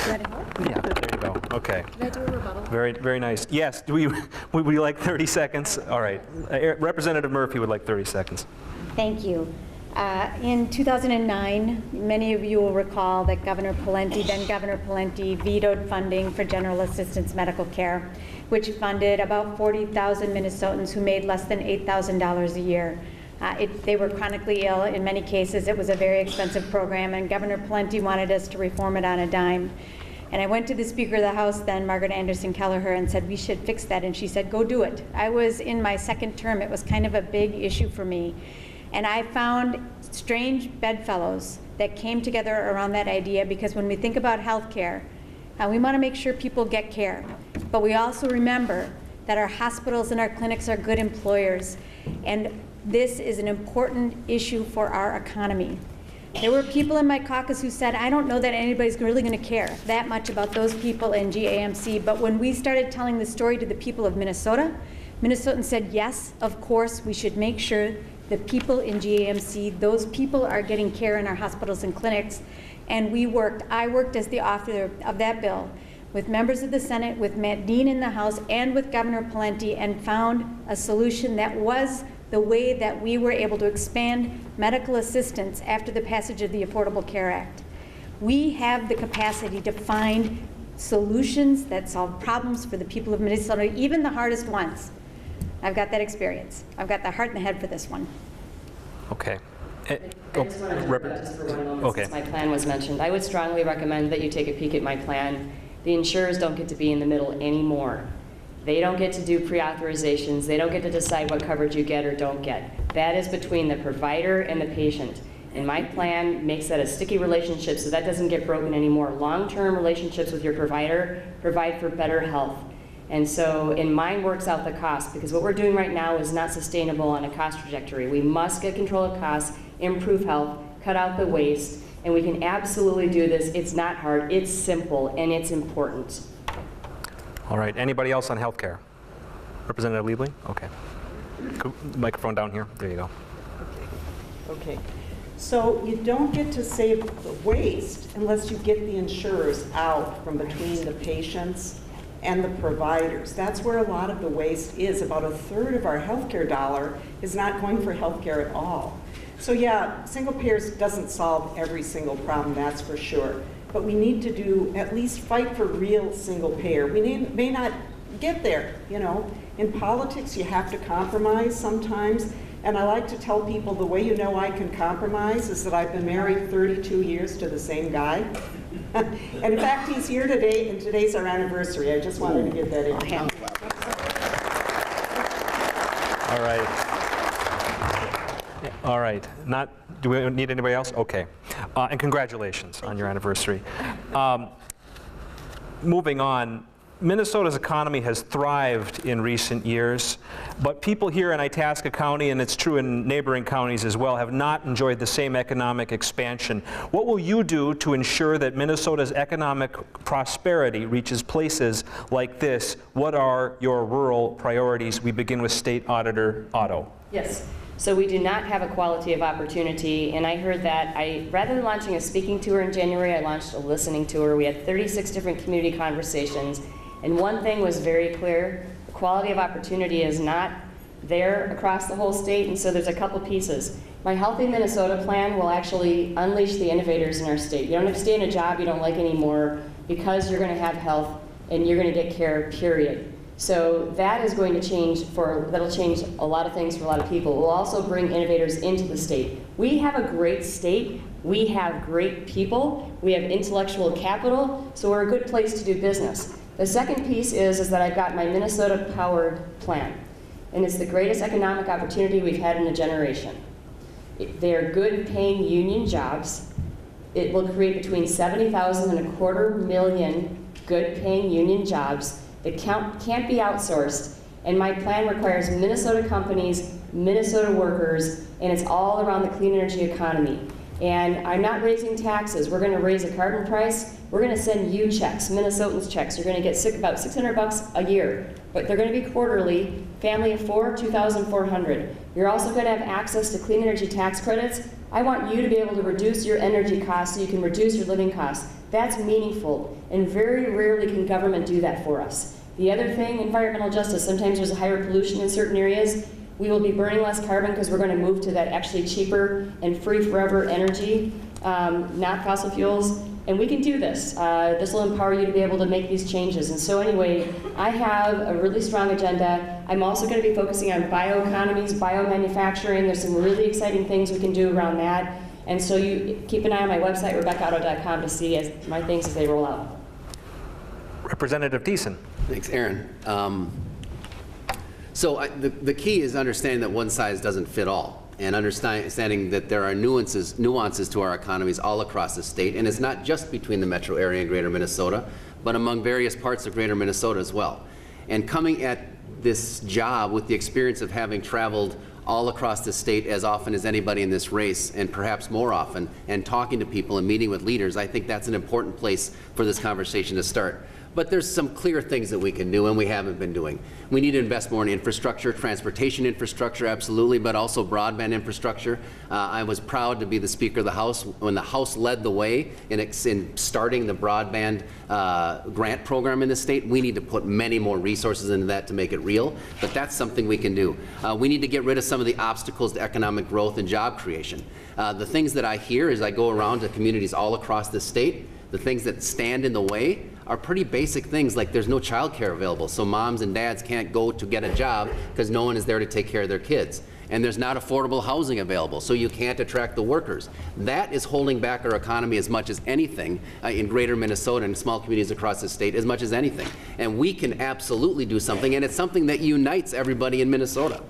Yeah, there you go. Okay. Can I do a rebuttal? Very, very nice. Yes. Would you like 30 seconds? All right. Representative Murphy would like 30 seconds. Thank you. In 2009, many of you will recall that then Governor Pawlenty, vetoed funding for general assistance medical care, which funded about 40,000 Minnesotans who made less than $8,000 a year. They were chronically ill in many cases. It was a very expensive program, and Governor Pawlenty wanted us to reform it on a dime. And I went to the Speaker of the House then, Margaret Anderson Kelleher, and said, we should fix that. And she said, go do it. I was in my second term. It was kind of a big issue for me. And I found strange bedfellows that came together around that idea, because when we think about health care, we want to make sure people get care. But we also remember that our hospitals and our clinics are good employers. And this is an important issue for our economy. There were people in my caucus who said, I don't know that anybody's really going to care that much about those people in GAMC. But when we started telling the story to the people of Minnesota, Minnesotans said, yes, of course, we should make sure the people in GAMC, those people are getting care in our hospitals and clinics. And I worked as the author of that bill with members of the Senate, with Matt Dean in the House, and with Governor Pawlenty, and found a solution that was the way that we were able to expand medical assistance after the passage of the Affordable Care Act. We have the capacity to find solutions that solve problems for the people of Minnesota, even the hardest ones. I've got that experience. I've got the heart and the head for this one. Okay. I just want to talk about just for 1 moment, since my plan was mentioned. I would strongly recommend that you take a peek at my plan. The insurers don't get to be in the middle anymore. They don't get to do pre-authorizations. They don't get to decide what coverage you get or don't get. That is between the provider and the patient. And my plan makes that a sticky relationship so that doesn't get broken anymore. Long-term relationships with your provider provide for better health. And so, and mine works out the cost, because what we're doing right now is not sustainable on a cost trajectory. We must get control of costs, improve health, cut out the waste, and we can absolutely do this. It's not hard, it's simple, and it's important. All right, anybody else on health care? Representative Liebling? Okay. Microphone down here, there you go. Okay. So you don't get to save the waste unless you get the insurers out from between the patients and the providers. That's where a lot of the waste is. About a third of our healthcare dollar is not going for healthcare at all. So yeah, single payers doesn't solve every single problem, that's for sure. But we need to do, at least fight for real single payer. We may not get there, you know. In politics, you have to compromise sometimes. And I like to tell people the way you know I can compromise is that I've been married 32 years to the same guy. And in fact, he's here today, and today's our anniversary. I just wanted to get that in. All right. All right. Do we need anybody else? Okay. And congratulations on your anniversary. Moving on, Minnesota's economy has thrived in recent years, but people here in Itasca County, and it's true in neighboring counties as well, have not enjoyed the same economic expansion. What will you do to ensure that Minnesota's economic prosperity reaches places like this? What are your rural priorities? We begin with State Auditor Otto. Yes. So we do not have equality of opportunity, and I heard that rather than launching a speaking tour in January, I launched a listening tour. We had 36 different community conversations, and one thing was very clear: equality of opportunity is not there across the whole state, and so there's a couple pieces. My Healthy Minnesota plan will actually unleash the innovators in our state. You don't have to stay in a job you don't like anymore because you're going to have health and you're going to get care, period. So that is going to change that'll change a lot of things for a lot of people. We'll also bring innovators into the state. We have a great state. We have great people. We have intellectual capital, so we're a good place to do business. The second piece is that I've got my Minnesota Powered plan, and it's the greatest economic opportunity we've had in a generation. They are good paying union jobs. It will create between 70,000 and 250,000 good paying union jobs. It can't be outsourced, and my plan requires Minnesota companies, Minnesota workers, and it's all around the clean energy economy. And I'm not raising taxes. We're going to raise a carbon price. We're going to send you checks, Minnesotans checks. You're going to get about $600 a year, but they're going to be quarterly. Family of 4, $2,400. You're also going to have access to clean energy tax credits. I want you to be able to reduce your energy costs so you can reduce your living costs. That's meaningful, and very rarely can government do that for us. The other thing, environmental justice. Sometimes there's a higher pollution in certain areas. We will be burning less carbon because we're going to move to that actually cheaper and free forever energy, not fossil fuels. And we can do this. This will empower you to be able to make these changes. And so anyway, I have a really strong agenda. I'm also going to be focusing on bioeconomies, biomanufacturing. There's some really exciting things we can do around that. And so you keep an eye on my website, RebeccaOtto.com, to see my things as they roll out. Representative Thissen. Thanks, Erin. The key is understanding that one size doesn't fit all, and understanding that there are nuances to our economies all across the state, and it's not just between the metro area and greater Minnesota, but among various parts of greater Minnesota as well. And coming at this job with the experience of having traveled all across the state as often as anybody in this race, and perhaps more often, and talking to people and meeting with leaders, I think that's an important place for this conversation to start. But there's some clear things that we can do and we haven't been doing. We need to invest more in infrastructure, transportation infrastructure, absolutely, but also broadband infrastructure. I was proud to be the Speaker of the House when the House led the way in starting the broadband grant program in the state. We need to put many more resources into that to make it real, but that's something we can do. We need to get rid of some of the obstacles to economic growth and job creation. The things that I hear as I go around to communities all across the state, the things that stand in the way are pretty basic things, like there's no childcare available, so moms and dads can't go to get a job because no one is there to take care of their kids. And there's not affordable housing available, so you can't attract the workers. That is holding back our economy as much as anything in greater Minnesota and small communities across the state, as much as anything. And we can absolutely do something, and it's something that unites everybody in Minnesota.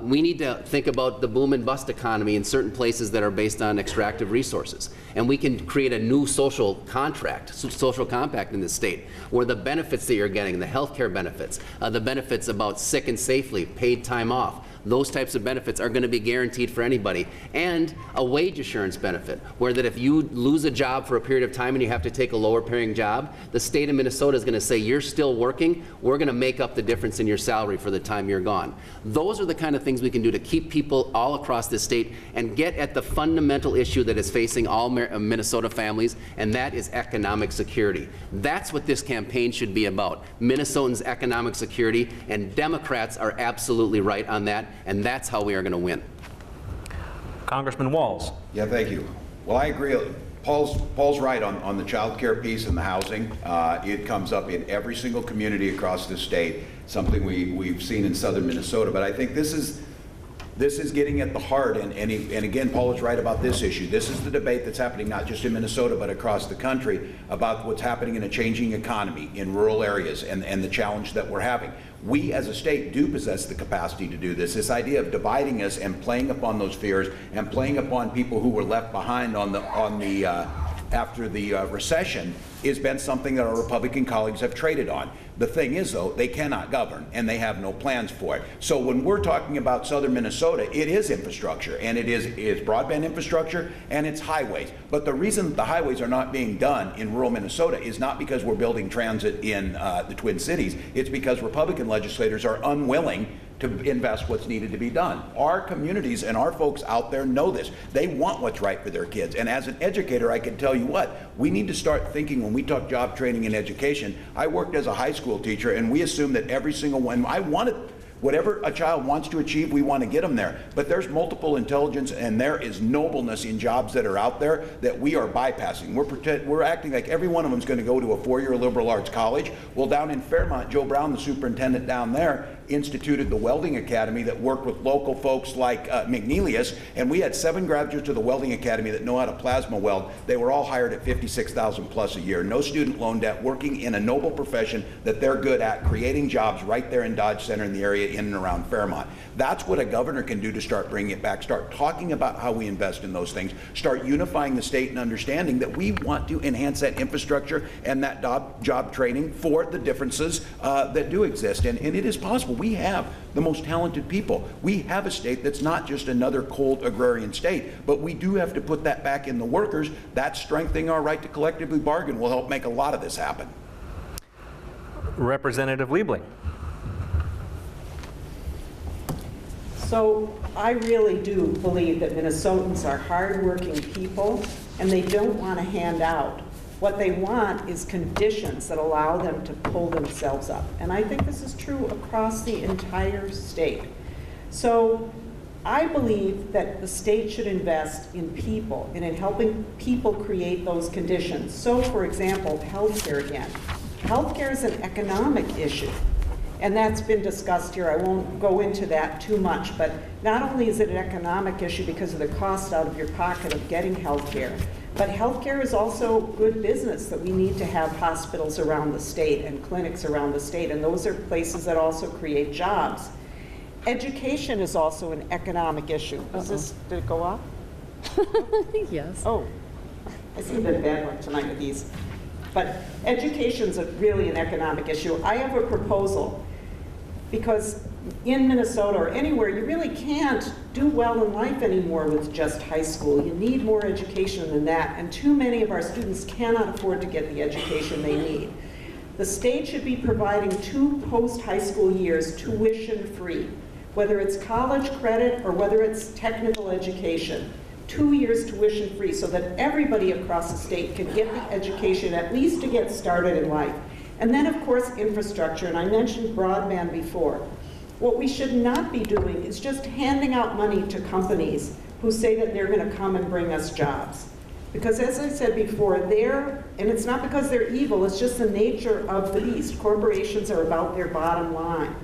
We need to think about the boom and bust economy in certain places that are based on extractive resources. And we can create a new social contract, social compact in the state, where the benefits that you're getting, the health care benefits, the benefits about sick and safely, paid time off, those types of benefits are going to be guaranteed for anybody. And a wage assurance benefit, where that if you lose a job for a period of time and you have to take a lower paying job, the state of Minnesota is going to say, you're still working, we're going to make up the difference in your salary for the time you're gone. Those are the kind of things we can do to keep people all across the state and get at the fundamental issue that is facing all Minnesota families, and that is economic security. That's what this campaign should be about, Minnesotans' economic security, and Democrats are absolutely right on that. And that's how we are going to win. Congressman Walz. Yeah, thank you. Well, I agree. Paul's right on the child care piece and the housing. It comes up in every single community across the state, something we've seen in southern Minnesota. But I think this is getting at the heart, and again, Paul is right about this issue. This is the debate that's happening not just in Minnesota, but across the country about what's happening in a changing economy in rural areas and the challenge that we're having. We as a state do possess the capacity to do this. This idea of dividing us and playing upon those fears and playing upon people who were left behind after the recession has been something that our Republican colleagues have traded on. The thing is, though, they cannot govern, and they have no plans for it. So when we're talking about southern Minnesota, it is infrastructure, and it is broadband infrastructure, and it's highways. But the reason the highways are not being done in rural Minnesota is not because we're building transit in the Twin Cities. It's because Republican legislators are unwilling to invest what's needed to be done. Our communities and our folks out there know this. They want what's right for their kids. And as an educator, I can tell you what, we need to start thinking when we talk job training and education. I worked as a high school teacher, and we assumed that every single one, I wanted whatever a child wants to achieve, we want to get them there. But there's multiple intelligence and there is nobleness in jobs that are out there that we are bypassing. We're acting like every one of them is going to go to a four-year liberal arts college. Well, down in Fairmont, Joe Brown, the superintendent down there, instituted the Welding Academy that worked with local folks like McNeelius, and we had 7 graduates of the Welding Academy that know how to plasma weld. They were all hired at $56,000 plus a year. No student loan debt, working in a noble profession that they're good at, creating jobs right there in Dodge Center in the area in and around Fairmont. That's what a governor can do to start bringing it back, start talking about how we invest in those things, start unifying the state and understanding that we want to enhance that infrastructure and that job training for the differences that do exist. And it is possible. We have the most talented people. We have a state that's not just another cold agrarian state, but we do have to put that back in the workers. That strengthening our right to collectively bargain will help make a lot of this happen. Representative Liebling. So I really do believe that Minnesotans are hardworking people and they don't want to hand out. What they want is conditions that allow them to pull themselves up. And I think this is true across the entire state. So I believe that the state should invest in people and in helping people create those conditions. So, for example, healthcare again. Healthcare is an economic issue, and that's been discussed here. I won't go into that too much, but not only is it an economic issue because of the cost out of your pocket of getting healthcare, but healthcare is also good business, that we need to have hospitals around the state and clinics around the state, and those are places that also create jobs. Education is also an economic issue. Did it go off? Yes. Oh, I see a bit of bad luck tonight with these. But education's really an economic issue. I have a proposal, because in Minnesota or anywhere, you really can't do well in life anymore with just high school. You need more education than that, and too many of our students cannot afford to get the education they need. The state should be providing 2 post-high school years tuition-free, whether it's college credit or whether it's technical education. 2 years tuition-free so that everybody across the state can get the education at least to get started in life. And then, of course, infrastructure, and I mentioned broadband before. What we should not be doing is just handing out money to companies who say that they're going to come and bring us jobs. Because as I said before, and it's not because they're evil, it's just the nature of the beast. Corporations are about their bottom line.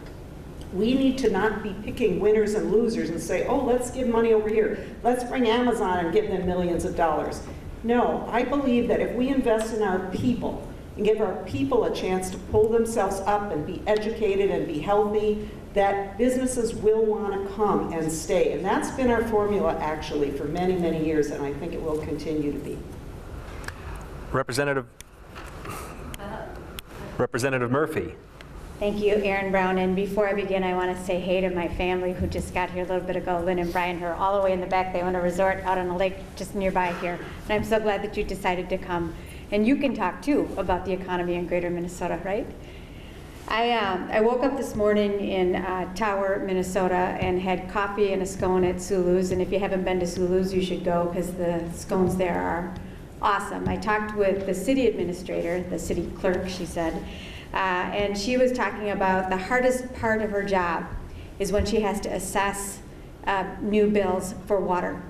We need to not be picking winners and losers and say, oh, let's give money over here. Let's bring Amazon and give them millions of dollars. No, I believe that if we invest in our people and give our people a chance to pull themselves up and be educated and be healthy, that businesses will want to come and stay. And that's been our formula, actually, for many, many years, and I think it will continue to be. Representative Murphy. Thank you, Erin Brown. And before I begin, I want to say hey to my family who just got here a little bit ago, Lynn and Brian, who are all the way in the back. They own a resort out on a lake just nearby here. And I'm so glad that you decided to come. And you can talk, too, about the economy in greater Minnesota, right? I woke up this morning in Tower, Minnesota, and had coffee and a scone at Sulu's. And if you haven't been to Sulu's, you should go, because the scones there are awesome. I talked with the city administrator, the city clerk, she said, and she was talking about the hardest part of her job is when she has to assess new bills for water.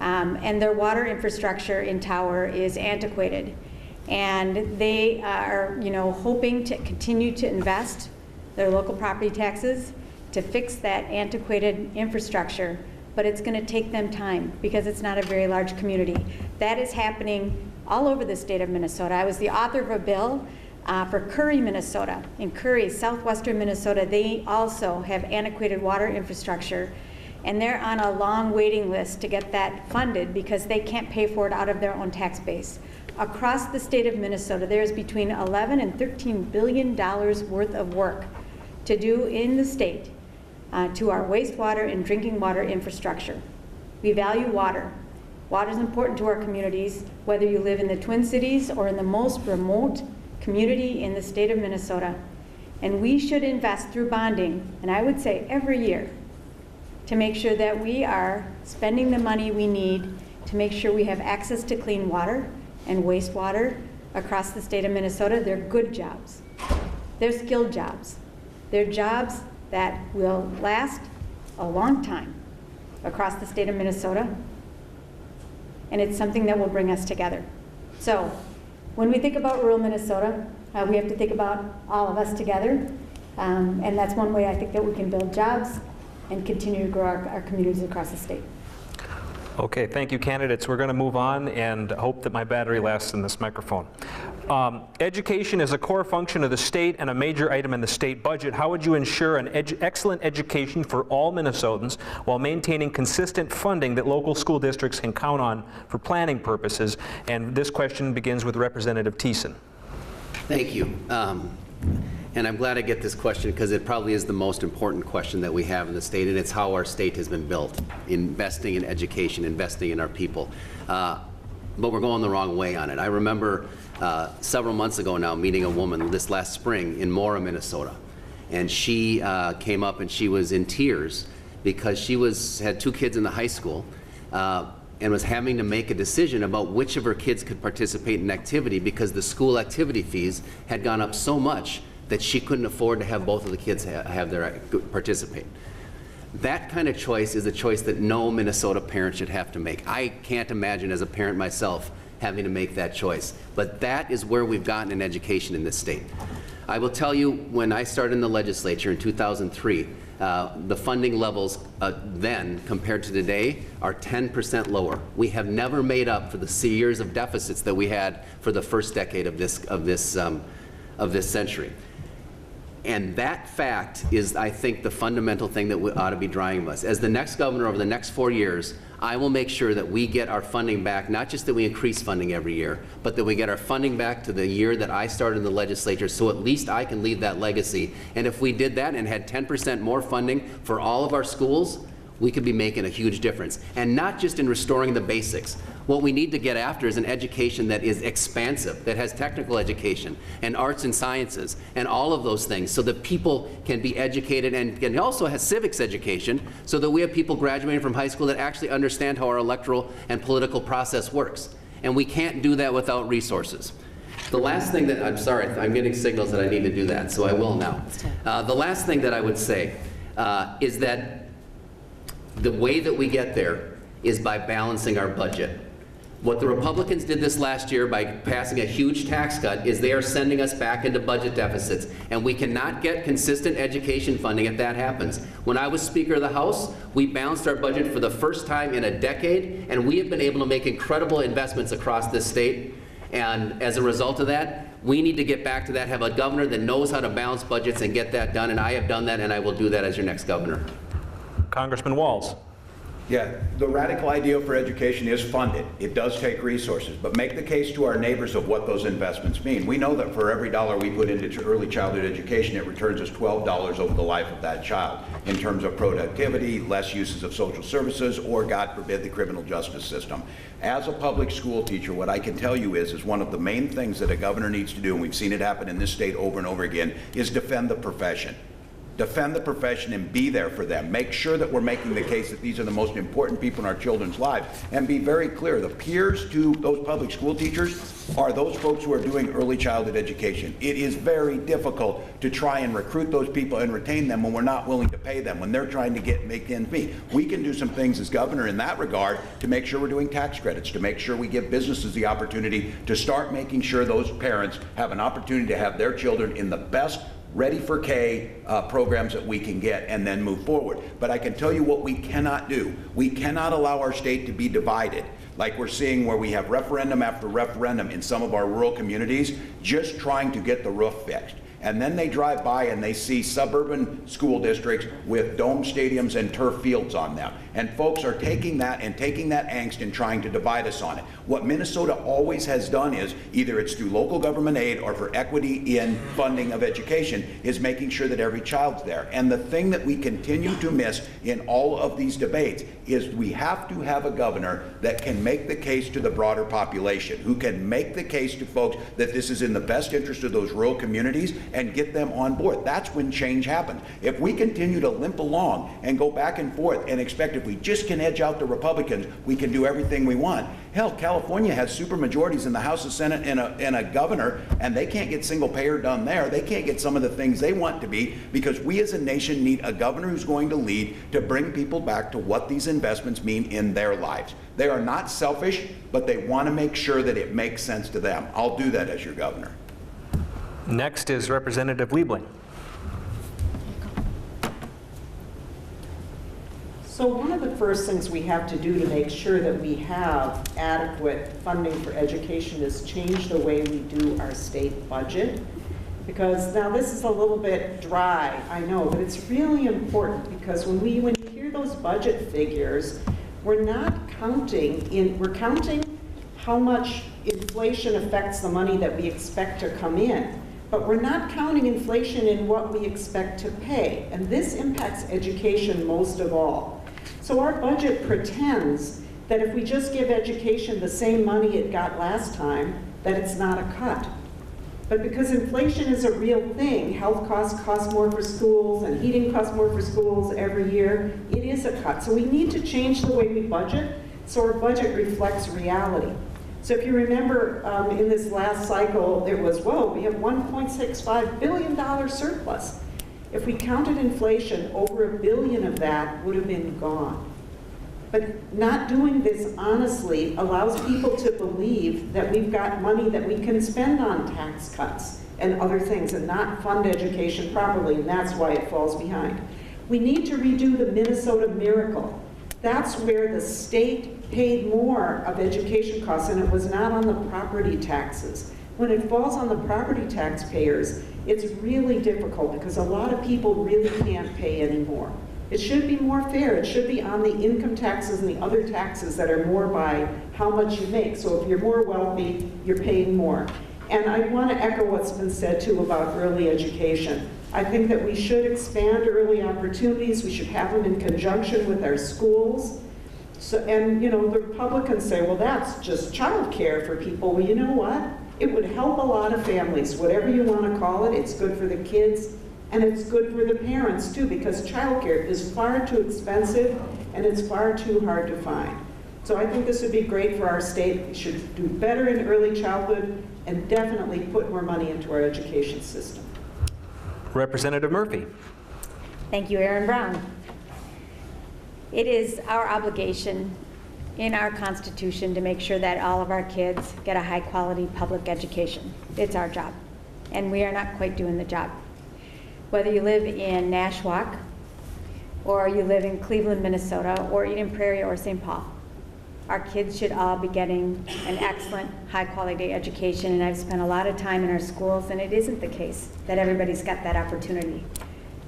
And their water infrastructure in Tower is antiquated. And they are, hoping to continue to invest their local property taxes to fix that antiquated infrastructure, but it's going to take them time because it's not a very large community. That is happening all over the state of Minnesota. I was the author of a bill for Curry, Minnesota. In Curry, southwestern Minnesota, they also have antiquated water infrastructure, and they're on a long waiting list to get that funded because they can't pay for it out of their own tax base. Across the state of Minnesota, there's between $11 and $13 billion worth of work to do in the state to our wastewater and drinking water infrastructure. We value water. Water is important to our communities, whether you live in the Twin Cities or in the most remote community in the state of Minnesota. And we should invest through bonding, and I would say every year, to make sure that we are spending the money we need to make sure we have access to clean water and wastewater across the state of Minnesota. They're good jobs. They're skilled jobs. They're jobs that will last a long time across the state of Minnesota, and it's something that will bring us together. So when we think about rural Minnesota, we have to think about all of us together, and that's one way I think that we can build jobs and continue to grow our communities across the state. Okay, thank you, candidates. We're going to move on and hope that my battery lasts in this microphone. Education is a core function of the state and a major item in the state budget. How would you ensure an excellent education for all Minnesotans while maintaining consistent funding that local school districts can count on for planning purposes? And this question begins with Representative Thissen. Thank you. And I'm glad I get this question because it probably is the most important question that we have in the state, and it's how our state has been built, investing in education, investing in our people. But we're going the wrong way on it. I remember several months ago now meeting a woman this last spring in Mora, Minnesota, and she came up and she was in tears because she had 2 kids in the high school and was having to make a decision about which of her kids could participate in activity because the school activity fees had gone up so much that she couldn't afford to have both of the kids participate. That kind of choice is a choice that no Minnesota parent should have to make. I can't imagine as a parent myself having to make that choice. But that is where we've gotten in education in this state. I will tell you, when I started in the legislature in 2003, the funding levels then compared to today are 10% lower. We have never made up for the years of deficits that we had for the first decade of this century. And that fact is, I think, the fundamental thing that ought to be driving us. As the next governor over the next 4 years, I will make sure that we get our funding back, not just that we increase funding every year, but that we get our funding back to the year that I started in the legislature, so at least I can leave that legacy. And if we did that and had 10% more funding for all of our schools, we could be making a huge difference. And not just in restoring the basics. What we need to get after is an education that is expansive, that has technical education and arts and sciences and all of those things, so that people can be educated, and also has civics education, so that we have people graduating from high school that actually understand how our electoral and political process works. And we can't do that without resources. The last thing that, I'm sorry, I'm getting signals that I need to do that, so I will now. The last thing that I would say is that the way that we get there is by balancing our budget. What the Republicans did this last year by passing a huge tax cut is they are sending us back into budget deficits, and we cannot get consistent education funding if that happens. When I was Speaker of the House, we balanced our budget for the first time in a decade, and we have been able to make incredible investments across this state. And as a result of that, we need to get back to that, have a governor that knows how to balance budgets and get that done, and I have done that, and I will do that as your next governor. Congressman Walz. Yeah, the radical idea for education is fund it. It does take resources, but make the case to our neighbors of what those investments mean. We know that for every dollar we put into early childhood education, it returns us $12 over the life of that child in terms of productivity, less uses of social services, or God forbid, the criminal justice system. As a public school teacher, what I can tell you is one of the main things that a governor needs to do, and we've seen it happen in this state over and over again, is defend the profession. Defend the profession and be there for them. Make sure that we're making the case that these are the most important people in our children's lives. And be very clear, the peers to those public school teachers are those folks who are doing early childhood education. It is very difficult to try and recruit those people and retain them when we're not willing to pay them, when they're trying to make ends meet. We can do some things as governor in that regard to make sure we're doing tax credits, to make sure we give businesses the opportunity to start making sure those parents have an opportunity to have their children in the best ready for K programs that we can get, and then move forward. But I can tell you what we cannot do. We cannot allow our state to be divided like we're seeing, where we have referendum after referendum in some of our rural communities just trying to get the roof fixed. And then they drive by and they see suburban school districts with dome stadiums and turf fields on them. And folks are taking that angst and trying to divide us on it. What Minnesota always has done is, either it's through local government aid or for equity in funding of education, is making sure that every child's there. And the thing that we continue to miss in all of these debates is we have to have a governor that can make the case to the broader population, who can make the case to folks that this is in the best interest of those rural communities and get them on board. That's when change happens. If we continue to limp along and go back and forth and expect if we just can edge out the Republicans, we can do everything we want. Hell, California has super majorities in the House and Senate and a governor, and they can't get single payer done there. They can't get some of the things they want to be, because we as a nation need a governor who's going to lead to bring people back to what these investments mean in their lives. They are not selfish, but they want to make sure that it makes sense to them. I'll do that as your governor. Next is Representative Liebling. So one of the first things we have to do to make sure that we have adequate funding for education is change the way we do our state budget. Because now this is a little bit dry, I know, but it's really important, because when you hear those budget figures, we're counting how much inflation affects the money that we expect to come in. But we're not counting inflation in what we expect to pay. And this impacts education most of all. So our budget pretends that if we just give education the same money it got last time, that it's not a cut. But because inflation is a real thing, health costs cost more for schools and heating costs more for schools every year, it is a cut. So we need to change the way we budget so our budget reflects reality. So if you remember, in this last cycle, it was, whoa, we have $1.65 billion surplus. If we counted inflation, over $1 billion of that would have been gone. But not doing this honestly allows people to believe that we've got money that we can spend on tax cuts and other things and not fund education properly, and that's why it falls behind. We need to redo the Minnesota miracle. That's where the state paid more of education costs, and it was not on the property taxes. When it falls on the property taxpayers, it's really difficult because a lot of people really can't pay anymore. It should be more fair. It should be on the income taxes and the other taxes that are more by how much you make. So if you're more wealthy, you're paying more. And I want to echo what's been said too about early education. I think that we should expand early opportunities. We should have them in conjunction with our schools. So, and you know, the Republicans say, well, that's just childcare for people. Well, you know what? It would help a lot of families, whatever you want to call it. It's good for the kids. And it's good for the parents too, because childcare is far too expensive and it's far too hard to find. So I think this would be great for our state. We should do better in early childhood and definitely put more money into our education system. Representative Murphy. Thank you, Erin Brown. It is our obligation in our Constitution to make sure that all of our kids get a high-quality public education. It's our job, and we are not quite doing the job. Whether you live in Nashwauk, or you live in Cleveland, Minnesota, or Eden Prairie or St. Paul, our kids should all be getting an excellent, high-quality education, and I've spent a lot of time in our schools, and it isn't the case that everybody's got that opportunity.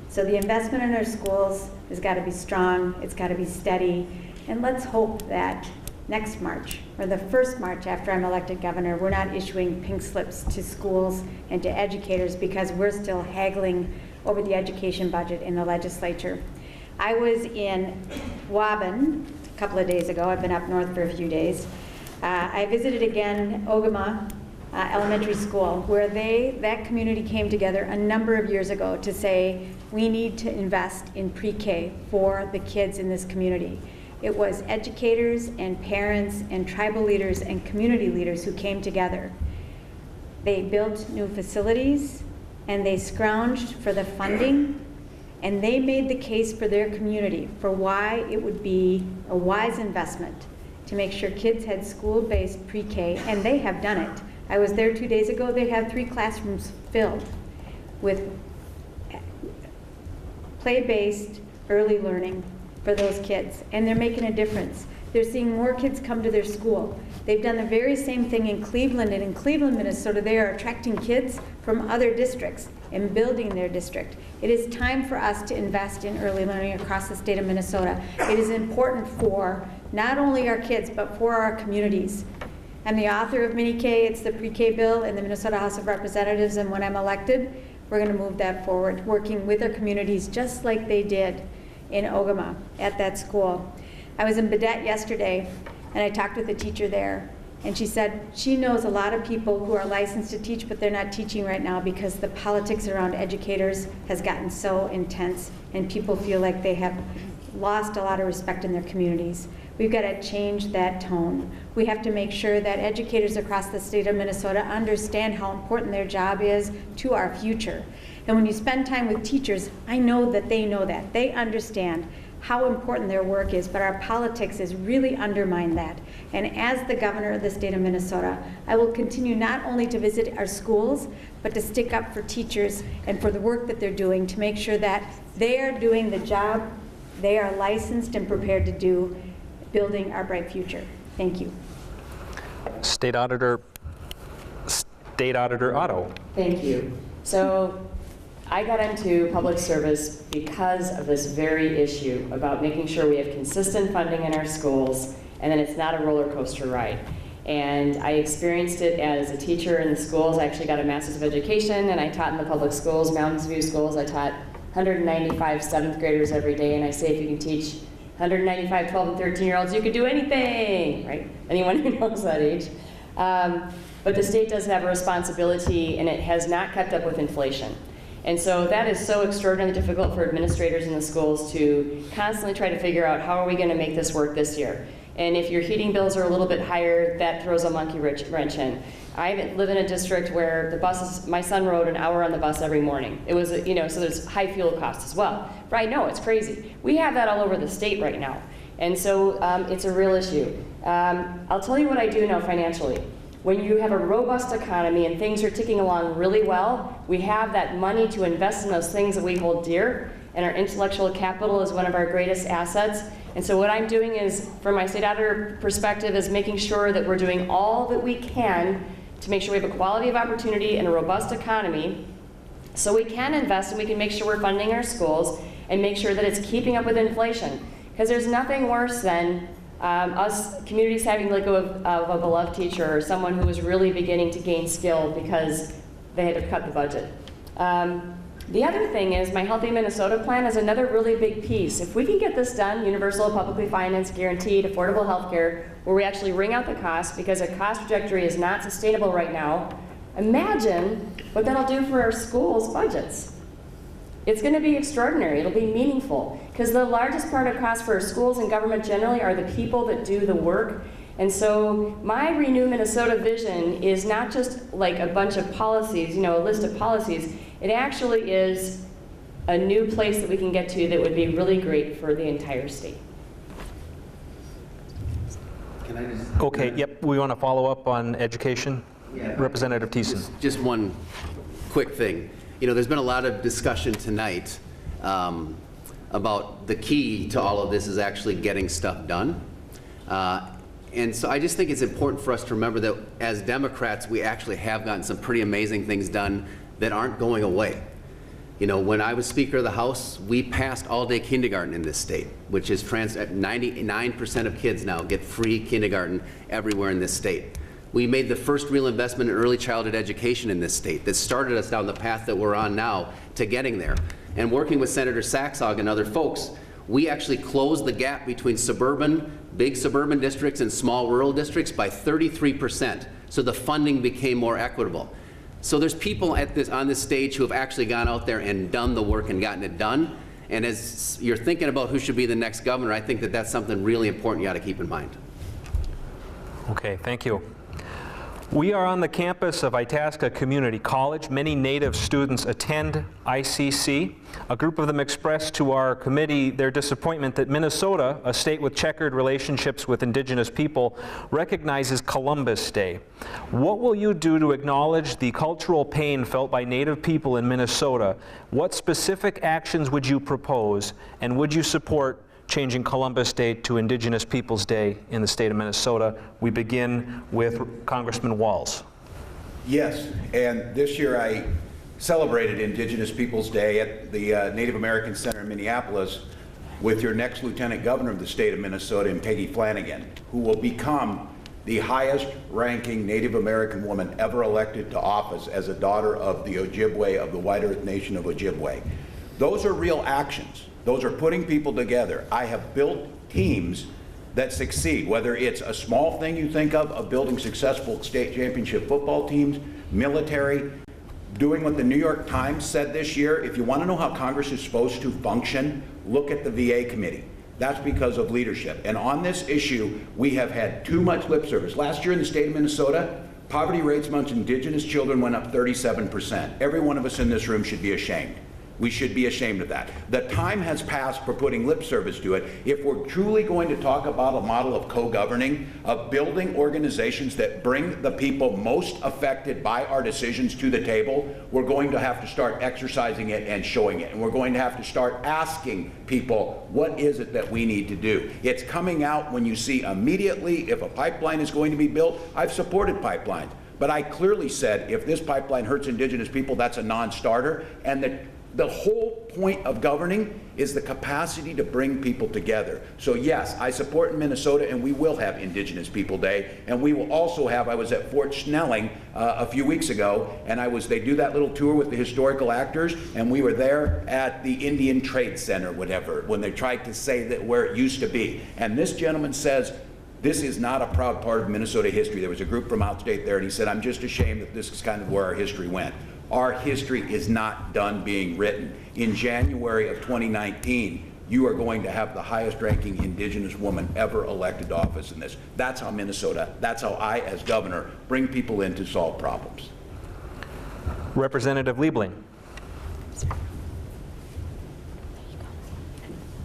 So the investment in our schools has got to be strong, it's got to be steady, and let's hope that next March, or the first March after I'm elected governor, we're not issuing pink slips to schools and to educators because we're still haggling over the education budget in the legislature. I was in Waban a couple of days ago. I've been up north for a few days. I visited again Ogama Elementary School, where that community came together a number of years ago to say, we need to invest in pre-K for the kids in this community. It was educators and parents and tribal leaders and community leaders who came together. They built new facilities and they scrounged for the funding, and they made the case for their community for why it would be a wise investment to make sure kids had school-based pre-K, and they have done it. I was there 2 days ago. They had 3 classrooms filled with play-based early learning for those kids, and they're making a difference. They're seeing more kids come to their school. They've done the very same thing in Cleveland, and in Cleveland, Minnesota, they are attracting kids from other districts and building their district. It is time for us to invest in early learning across the state of Minnesota. It is important for not only our kids, but for our communities. I'm the author of Mini-K. It's the pre-K bill in the Minnesota House of Representatives, and when I'm elected, we're going to move that forward, working with our communities just like they did in Ogama at that school. I was in Baudette yesterday, and I talked with a teacher there, and she said she knows a lot of people who are licensed to teach, but they're not teaching right now because the politics around educators has gotten so intense, and people feel like they have lost a lot of respect in their communities. We've got to change that tone. We have to make sure that educators across the state of Minnesota understand how important their job is to our future. And when you spend time with teachers, I know that they know that. They understand how important their work is, but our politics has really undermined that. And as the governor of the state of Minnesota, I will continue not only to visit our schools, but to stick up for teachers and for the work that they're doing to make sure that they are doing the job they are licensed and prepared to do, building our bright future. Thank you. State Auditor Otto. Thank you. So I got into public service because of this very issue about making sure we have consistent funding in our schools and then it's not a roller coaster ride. And I experienced it as a teacher in the schools. I actually got a master's of education and I taught in the public schools, Mountains View schools. I taught 195 7th graders every day, and I say if you can teach 195 12 and 13-year-olds, you could do anything, right? Anyone who knows that age. But the state does have a responsibility, and it has not kept up with inflation. And so that is so extraordinarily difficult for administrators in the schools to constantly try to figure out how are we going to make this work this year. And if your heating bills are a little bit higher, that throws a monkey wrench in. I live in a district where the buses, my son rode an hour on the bus every morning. It was, you know, so there's high fuel costs as well. But I know, it's crazy. We have that all over the state right now. And so it's a real issue. I'll tell you what I do know financially. When you have a robust economy and things are ticking along really well, we have that money to invest in those things that we hold dear, and our intellectual capital is one of our greatest assets. And so what I'm doing is, from my state auditor perspective, is making sure that we're doing all that we can to make sure we have a quality of opportunity and a robust economy so we can invest and we can make sure we're funding our schools and make sure that it's keeping up with inflation. Because there's nothing worse than us communities having to let go of a beloved teacher or someone who was really beginning to gain skill because they had to cut the budget. The other thing is my Healthy Minnesota plan is another really big piece. If we can get this done, universal, publicly financed, guaranteed, affordable health care, where we actually wring out the cost because a cost trajectory is not sustainable right now, imagine what that'll do for our schools' budgets. It's going to be extraordinary. It'll be meaningful. Because the largest part of cost for our schools and government generally are the people that do the work. And so my Renew Minnesota vision is not just like a bunch of policies, you know, a list of policies. It actually is a new place that we can get to that would be really great for the entire state. Can I just... Okay, yep, we want to follow up on education. Yeah. Representative Thissen. Just one quick thing. You know, there's been a lot of discussion tonight about the key to all of this is actually getting stuff done. And so I just think it's important for us to remember that as Democrats, we actually have gotten some pretty amazing things done that aren't going away. You know, when I was Speaker of the House, we passed all-day kindergarten in this state, which is 99% of kids now get free kindergarten everywhere in this state. We made the first real investment in early childhood education in this state that started us down the path that we're on now to getting there. And working with Senator Saxog and other folks, we actually closed the gap between big suburban districts and small rural districts by 33%. So the funding became more equitable. So there's people on this stage who have actually gone out there and done the work and gotten it done. And as you're thinking about who should be the next governor, I think that that's something really important you ought to keep in mind. Okay, thank you. We are on the campus of Itasca Community College. Many Native students attend ICC. A group of them expressed to our committee their disappointment that Minnesota, a state with checkered relationships with Indigenous people, recognizes Columbus Day. What will you do to acknowledge the cultural pain felt by Native people in Minnesota? What specific actions would you propose, and would you support changing Columbus Day to Indigenous Peoples Day in the state of Minnesota? We begin with Congressman Walz. Yes, and this year I celebrated Indigenous Peoples Day at the Native American Center in Minneapolis with your next Lieutenant Governor of the state of Minnesota, and Peggy Flanagan, who will become the highest ranking Native American woman ever elected to office as a daughter of the Ojibwe of the White Earth Nation of Ojibwe. Those are real actions. Those are putting people together. I have built teams that succeed, whether it's a small thing you think of building successful state championship football teams, military, doing what the New York Times said this year. If you want to know how Congress is supposed to function, look at the VA committee. That's because of leadership. And on this issue, we have had too much lip service. Last year in the state of Minnesota, poverty rates amongst Indigenous children went up 37%. Every one of us in this room should be ashamed. We should be ashamed of that. The time has passed for putting lip service to it. If we're truly going to talk about a model of co-governing, of building organizations that bring the people most affected by our decisions to the table, we're going to have to start exercising it and showing it. And we're going to have to start asking people, what is it that we need to do? It's coming out when you see immediately if a pipeline is going to be built. I've supported pipelines, but I clearly said if this pipeline hurts Indigenous people, that's a non-starter. And the whole point of governing is the capacity to bring people together. So yes, I support in Minnesota, and we will have Indigenous People Day, and we will also have, I was at Fort Snelling a few weeks ago, and they do that little tour with the historical actors, and we were there at the Indian Trade Center, whatever, when they tried to say that where it used to be. And this gentleman says, this is not a proud part of Minnesota history. There was a group from outstate there, and he said, I'm just ashamed that this is kind of where our history went. Our history is not done being written. In January of 2019, you are going to have the highest ranking Indigenous woman ever elected to office in this. That's how Minnesota, that's how I, as governor, bring people in to solve problems. Representative Liebling.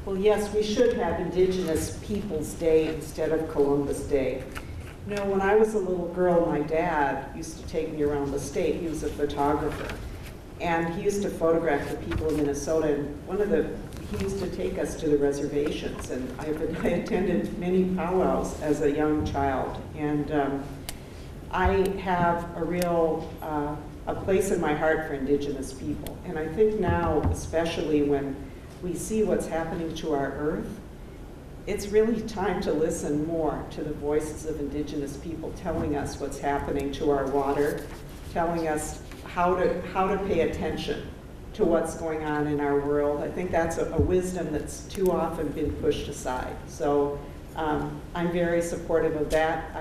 Well, yes, we should have Indigenous Peoples Day instead of Columbus Day. You know, when I was a little girl, my dad used to take me around the state. He was a photographer. And he used to photograph the people of Minnesota. And he used to take us to the reservations. And I attended many powwows as a young child. And I have a real, a place in my heart for Indigenous people. And I think now, especially when we see what's happening to our earth, it's really time to listen more to the voices of Indigenous people telling us what's happening to our water, telling us how to pay attention to what's going on in our world. I think that's a wisdom that's too often been pushed aside. So I'm very supportive of that.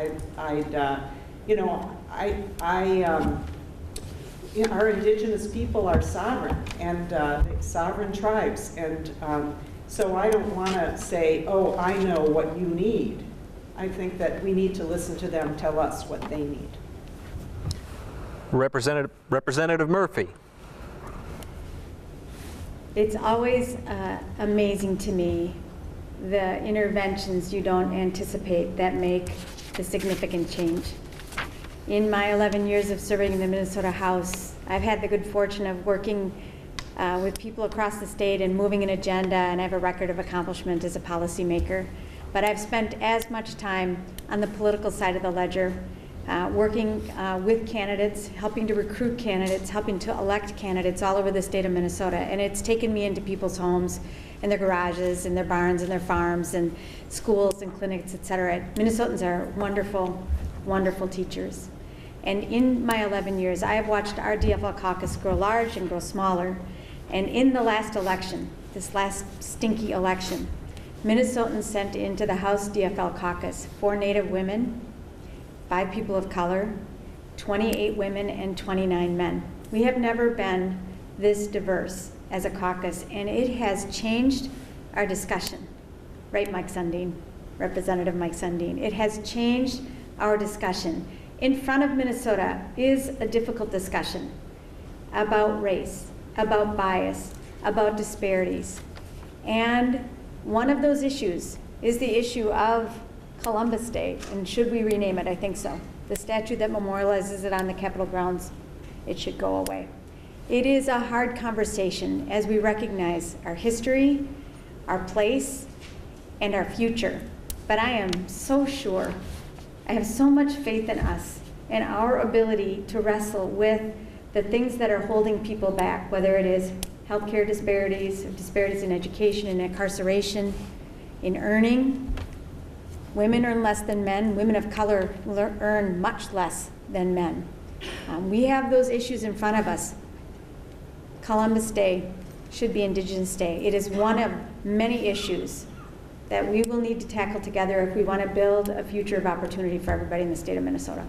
Our Indigenous people are sovereign, and sovereign tribes, and so I don't want to say, oh, I know what you need. I think that we need to listen to them tell us what they need. Representative Murphy. It's always amazing to me the interventions you don't anticipate that make the significant change. In my 11 years of serving in the Minnesota House, I've had the good fortune of working with people across the state and moving an agenda, and I have a record of accomplishment as a policymaker. But I've spent as much time on the political side of the ledger, working with candidates, helping to recruit candidates, helping to elect candidates all over the state of Minnesota. And it's taken me into people's homes, in their garages, in their barns, in their farms, and schools and clinics, et cetera. Minnesotans are wonderful, wonderful teachers. And in my 11 years, I have watched our DFL caucus grow large and grow smaller. And in the last election, this last stinky election, Minnesotans sent into the House DFL caucus 4 Native women, 5 people of color, 28 women, and 29 men. We have never been this diverse as a caucus, and it has changed our discussion. Right, Mike Sundin, Representative Mike Sundin. It has changed our discussion. In front of Minnesota is a difficult discussion about race, about bias, about disparities. And one of those issues is the issue of Columbus Day, and should we rename it? I think so. The statue that memorializes it on the Capitol grounds, it should go away. It is a hard conversation as we recognize our history, our place, and our future. But I am so sure, I have so much faith in us and our ability to wrestle with the things that are holding people back, whether it is healthcare disparities, disparities in education and incarceration, in earning. Women earn less than men. Women of color earn much less than men. We have those issues in front of us. Columbus Day should be Indigenous Day. It is one of many issues that we will need to tackle together if we want to build a future of opportunity for everybody in the state of Minnesota.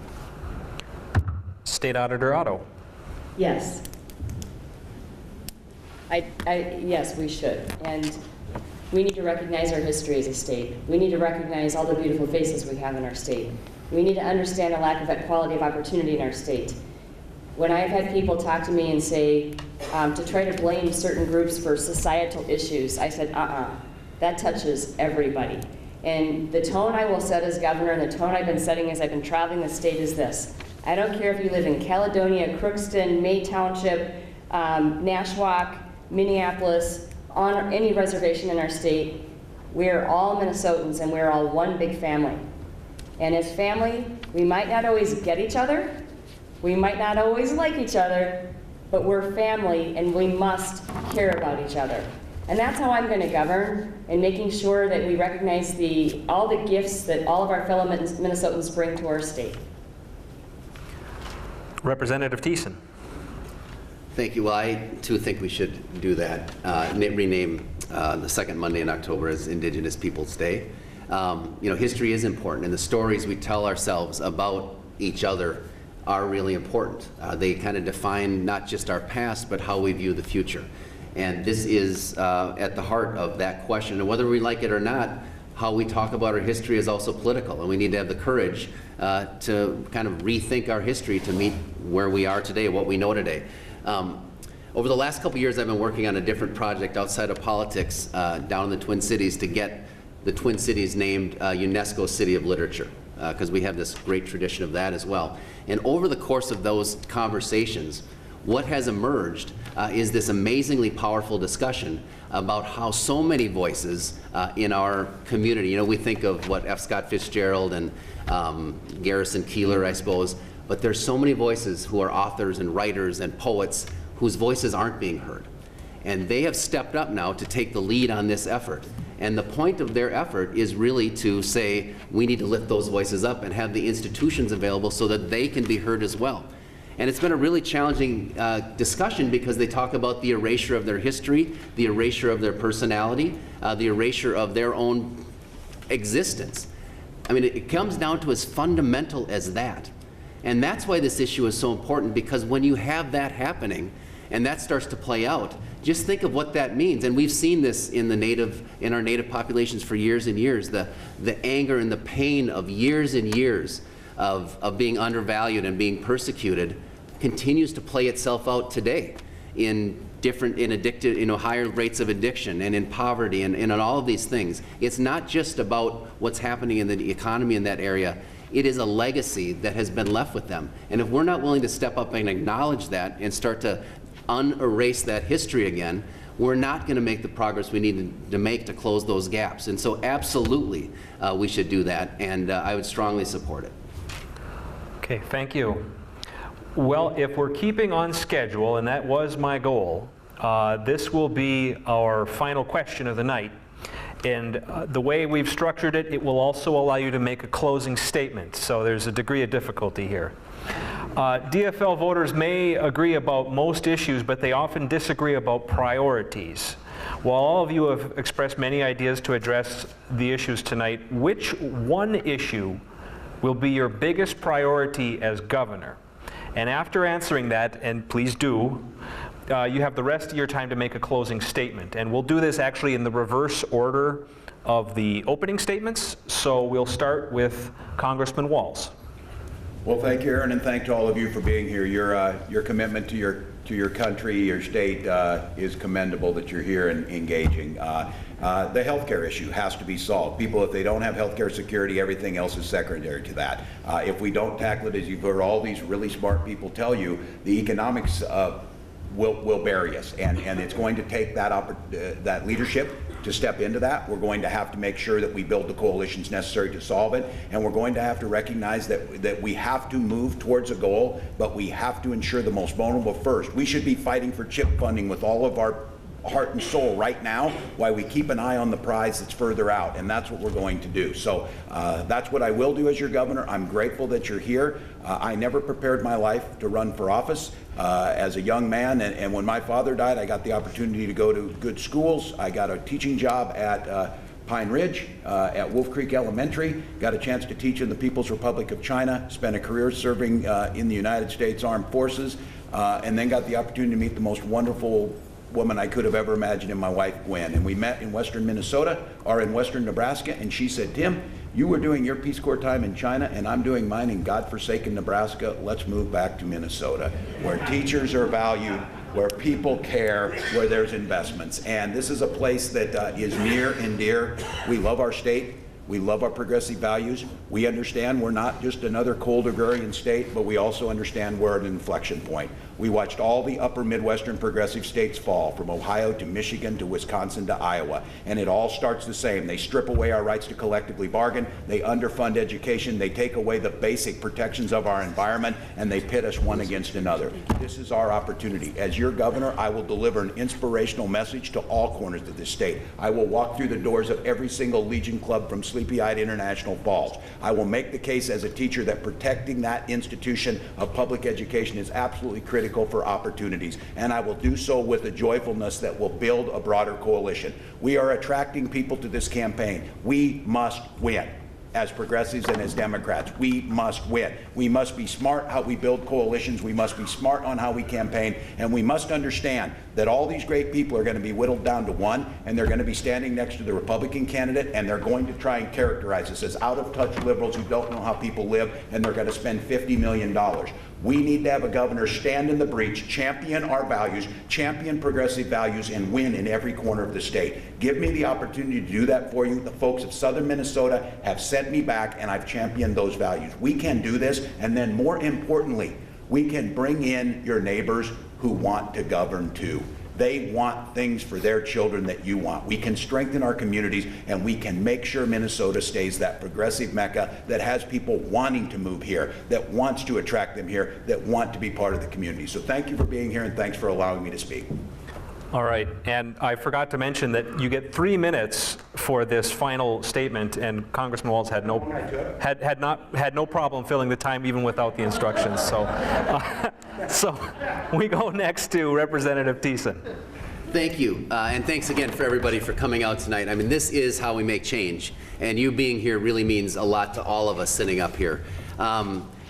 State Auditor Otto. Yes. Yes, we should. And we need to recognize our history as a state. We need to recognize all the beautiful faces we have in our state. We need to understand the lack of equality of opportunity in our state. When I've had people talk to me and say, to try to blame certain groups for societal issues, I said, that touches everybody. And the tone I will set as governor and the tone I've been setting as I've been traveling the state is this. I don't care if you live in Caledonia, Crookston, May Township, Nashwauk, Minneapolis, on any reservation in our state, we're all Minnesotans and we're all one big family. And as family, we might not always get each other, we might not always like each other, but we're family and we must care about each other. And that's how I'm going to govern, and making sure that we recognize all the gifts that all of our fellow Minnesotans bring to our state. Representative Thissen. Thank you. Well, I too think we should do that. Rename the second Monday in October as Indigenous Peoples Day. History is important, and the stories we tell ourselves about each other are really important. They kind of define not just our past, but how we view the future. And this is at the heart of that question. And whether we like it or not, how we talk about our history is also political. And we need to have the courage to kind of rethink our history to meet where we are today, what we know today. Over the last couple years, I've been working on a different project outside of politics down in the Twin Cities to get the Twin Cities named UNESCO City of Literature, because we have this great tradition of that as well. And over the course of those conversations, what has emerged is this amazingly powerful discussion about how so many voices in our community, you know, we think of what F. Scott Fitzgerald and Garrison Keillor, I suppose, but there's so many voices who are authors and writers and poets whose voices aren't being heard. And they have stepped up now to take the lead on this effort. And the point of their effort is really to say, we need to lift those voices up and have the institutions available so that they can be heard as well. And it's been a really challenging discussion because they talk about the erasure of their history, the erasure of their personality, the erasure of their own existence. I mean, it comes down to as fundamental as that. And that's why this issue is so important, because when you have that happening and that starts to play out, just think of what that means. And we've seen this in our native populations for years and years, the anger and the pain of years and years of being undervalued and being persecuted continues to play itself out today in addicted, higher rates of addiction and in poverty and in all of these things. It's not just about what's happening in the economy in that area. It is a legacy that has been left with them. And if we're not willing to step up and acknowledge that and start to unerase that history again, we're not going to make the progress we need to make to close those gaps. And so absolutely we should do that, and I would strongly support it. Okay, thank you. Well, if we're keeping on schedule, and that was my goal, this will be our final question of the night. And the way we've structured it, it will also allow you to make a closing statement. So there's a degree of difficulty here. DFL voters may agree about most issues, but they often disagree about priorities. While all of you have expressed many ideas to address the issues tonight, which one issue will be your biggest priority as governor? And after answering that, and please do, you have the rest of your time to make a closing statement. And we'll do this actually in the reverse order of the opening statements. So we'll start with Congressman Walz. Well, thank you, Erin, and thank to all of you for being here. Your commitment to your country, your state is commendable that you're here and engaging. The healthcare issue has to be solved. People, if they don't have healthcare security, everything else is secondary to that. If we don't tackle it, as you've heard all these really smart people tell you, the economics will bury us, and it's going to take that leadership to step into that. We're going to have to make sure that we build the coalitions necessary to solve it, and we're going to have to recognize that we have to move towards a goal, but we have to ensure the most vulnerable first. We should be fighting for CHIP funding with all of our heart and soul right now, while we keep an eye on the prize that's further out, and that's what we're going to do. So that's what I will do as your governor. I'm grateful that you're here. I never prepared my life to run for office as a young man, and when my father died, I got the opportunity to go to good schools. I got a teaching job at Pine Ridge, at Wolf Creek Elementary, got a chance to teach in the People's Republic of China, spent a career serving in the United States Armed Forces, and then got the opportunity to meet the most wonderful woman I could have ever imagined in my wife, Gwen. And we met in western Minnesota, or in western Nebraska, and she said, Tim, you were doing your Peace Corps time in China, and I'm doing mine in godforsaken Nebraska. Let's move back to Minnesota, where teachers are valued, where people care, where there's investments. And this is a place that is near and dear. We love our state. We love our progressive values. We understand we're not just another cold agrarian state, but we also understand we're at an inflection point. We watched all the upper Midwestern progressive states fall, from Ohio to Michigan to Wisconsin to Iowa, and it all starts the same. They strip away our rights to collectively bargain, they underfund education, they take away the basic protections of our environment, and they pit us one against another. This is our opportunity. As your governor, I will deliver an inspirational message to all corners of this state. I will walk through the doors of every single Legion Club from Sleepy-Eyed International Falls. I will make the case as a teacher that protecting that institution of public education is absolutely critical for opportunities, and I will do so with a joyfulness that will build a broader coalition. We are attracting people to this campaign. We must win. as progressives and as Democrats. We must win. We must be smart how we build coalitions. We must be smart on how we campaign. And we must understand that all these great people are going to be whittled down to one, and they're going to be standing next to the Republican candidate, and they're going to try and characterize us as out-of-touch liberals who don't know how people live, and they're going to spend $50 million. We need to have a governor stand in the breach, champion our values, champion progressive values, and win in every corner of the state. Give me the opportunity to do that for you. The folks of Southern Minnesota have sent me back, and I've championed those values. We can do this, and then more importantly, we can bring in your neighbors who want to govern too. They want things for their children that you want. We can strengthen our communities, and we can make sure Minnesota stays that progressive mecca that has people wanting to move here, that wants to attract them here, that want to be part of the community. So thank you for being here, and thanks for allowing me to speak. All right, and I forgot to mention that you get 3 minutes for this final statement, and Congressman Walz had no problem filling the time even without the instructions. So we go next to Representative Thissen. Thank you, and thanks again for everybody for coming out tonight. I mean, this is how we make change, and you being here really means a lot to all of us sitting up here.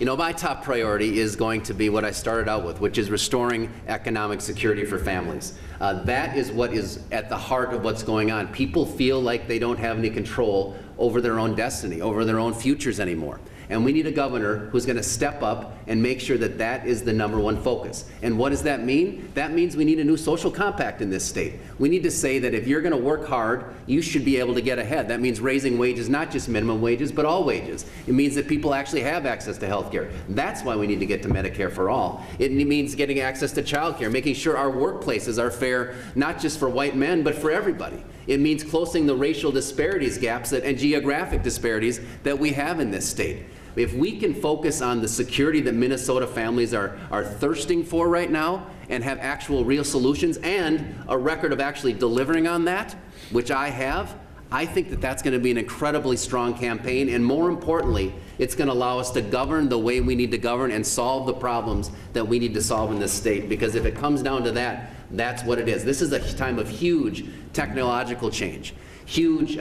You know, my top priority is going to be what I started out with, which is restoring economic security for families. That is what is at the heart of what's going on. People feel like they don't have any control over their own destiny, over their own futures anymore. And we need a governor who's going to step up and make sure that that is the #1 focus. And what does that mean? That means we need a new social compact in this state. We need to say that if you're going to work hard, you should be able to get ahead. That means raising wages, not just minimum wages, but all wages. It means that people actually have access to health care. That's why we need to get to Medicare for all. It means getting access to child care, making sure our workplaces are fair, not just for white men, but for everybody. It means closing the racial disparities gaps and geographic disparities that we have in this state. If we can focus on the security that Minnesota families are thirsting for right now and have actual real solutions and a record of actually delivering on that, which I have, I think that that's going to be an incredibly strong campaign, and more importantly, it's going to allow us to govern the way we need to govern and solve the problems that we need to solve in this state, because if it comes down to that, that's what it is. This is a time of huge technological change. Huge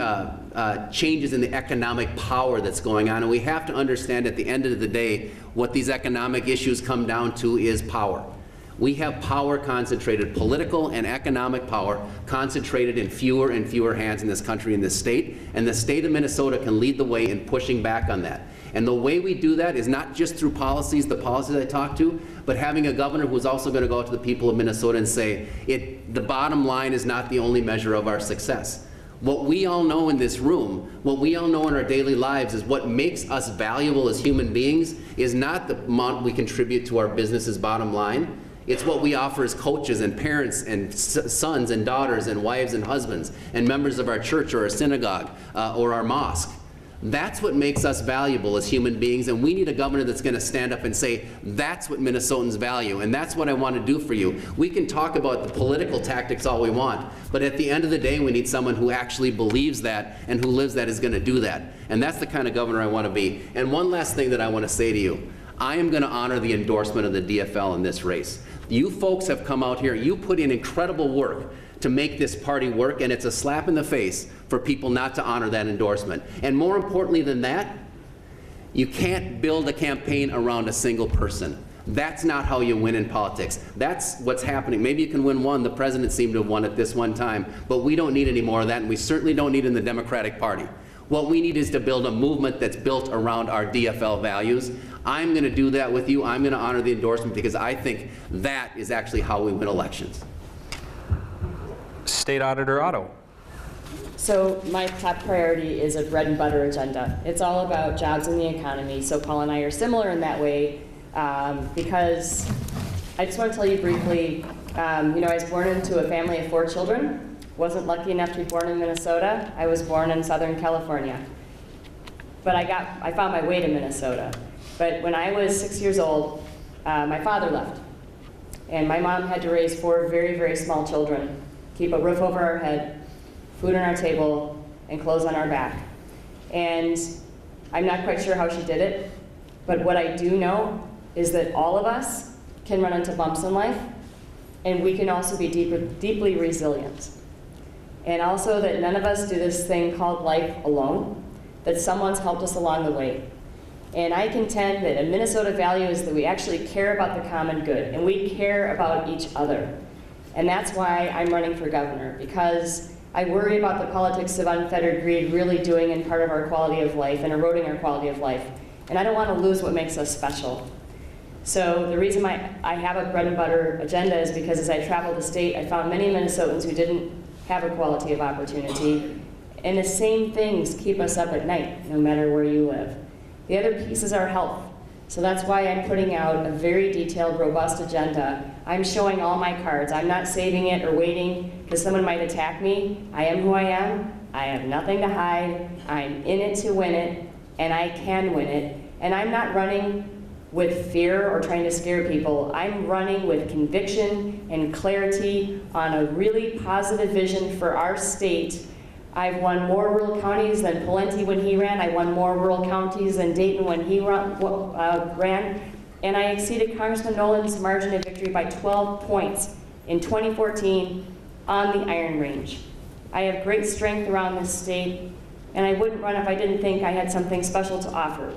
changes in the economic power that's going on, and we have to understand at the end of the day what these economic issues come down to is power. We have power concentrated, political and economic power concentrated in fewer and fewer hands in this country, in this state, and the state of Minnesota can lead the way in pushing back on that. And the way we do that is not just through policies, the policies I talked to, but having a governor who's also going to go out to the people of Minnesota and say, the bottom line is not the only measure of our success. What we all know in this room, what we all know in our daily lives is what makes us valuable as human beings is not the amount we contribute to our business's bottom line. It's what we offer as coaches and parents and sons and daughters and wives and husbands and members of our church or our synagogue or our mosque. That's what makes us valuable as human beings, and we need a governor that's going to stand up and say, that's what Minnesotans value, and that's what I want to do for you. We can talk about the political tactics all we want, but at the end of the day, we need someone who actually believes that and who lives that is going to do that. And that's the kind of governor I want to be. And one last thing that I want to say to you. I am going to honor the endorsement of the DFL in this race. You folks have come out here, you put in incredible work to make this party work, and it's a slap in the face for people not to honor that endorsement. And more importantly than that, you can't build a campaign around a single person. That's not how you win in politics. That's what's happening. Maybe you can win one. The president seemed to have won it this one time, but we don't need any more of that, and we certainly don't need it in the Democratic Party. What we need is to build a movement that's built around our DFL values. I'm going to do that with you. I'm going to honor the endorsement because I think that is actually how we win elections. State Auditor Otto. So my top priority is a bread and butter agenda. It's all about jobs in the economy. So Paul and I are similar in that way because I just want to tell you briefly, I was born into a family of 4 children. Wasn't lucky enough to be born in Minnesota. I was born in Southern California. But I found my way to Minnesota. But when I was 6 years old, my father left. And my mom had to raise 4 very, very small children, keep a roof over our head, food on our table, and clothes on our back. And I'm not quite sure how she did it, but what I do know is that all of us can run into bumps in life, and we can also be deeply resilient. And also that none of us do this thing called life alone, that someone's helped us along the way. And I contend that a Minnesota value is that we actually care about the common good, and we care about each other. And that's why I'm running for governor, because I worry about the politics of unfettered greed really doing in part of our quality of life and eroding our quality of life. And I don't want to lose what makes us special. So the reason I have a bread and butter agenda is because as I traveled the state, I found many Minnesotans who didn't have a quality of opportunity. And the same things keep us up at night, no matter where you live. The other piece is our health. So that's why I'm putting out a very detailed, robust agenda. I'm showing all my cards. I'm not saving it or waiting because someone might attack me. I am who I am. I have nothing to hide. I'm in it to win it, and I can win it. And I'm not running with fear or trying to scare people. I'm running with conviction and clarity on a really positive vision for our state. I've won more rural counties than Pawlenty when he ran. I won more rural counties than Dayton when he ran. And I exceeded Congressman Nolan's margin of victory by 12 points in 2014 on the Iron Range. I have great strength around this state, and I wouldn't run if I didn't think I had something special to offer.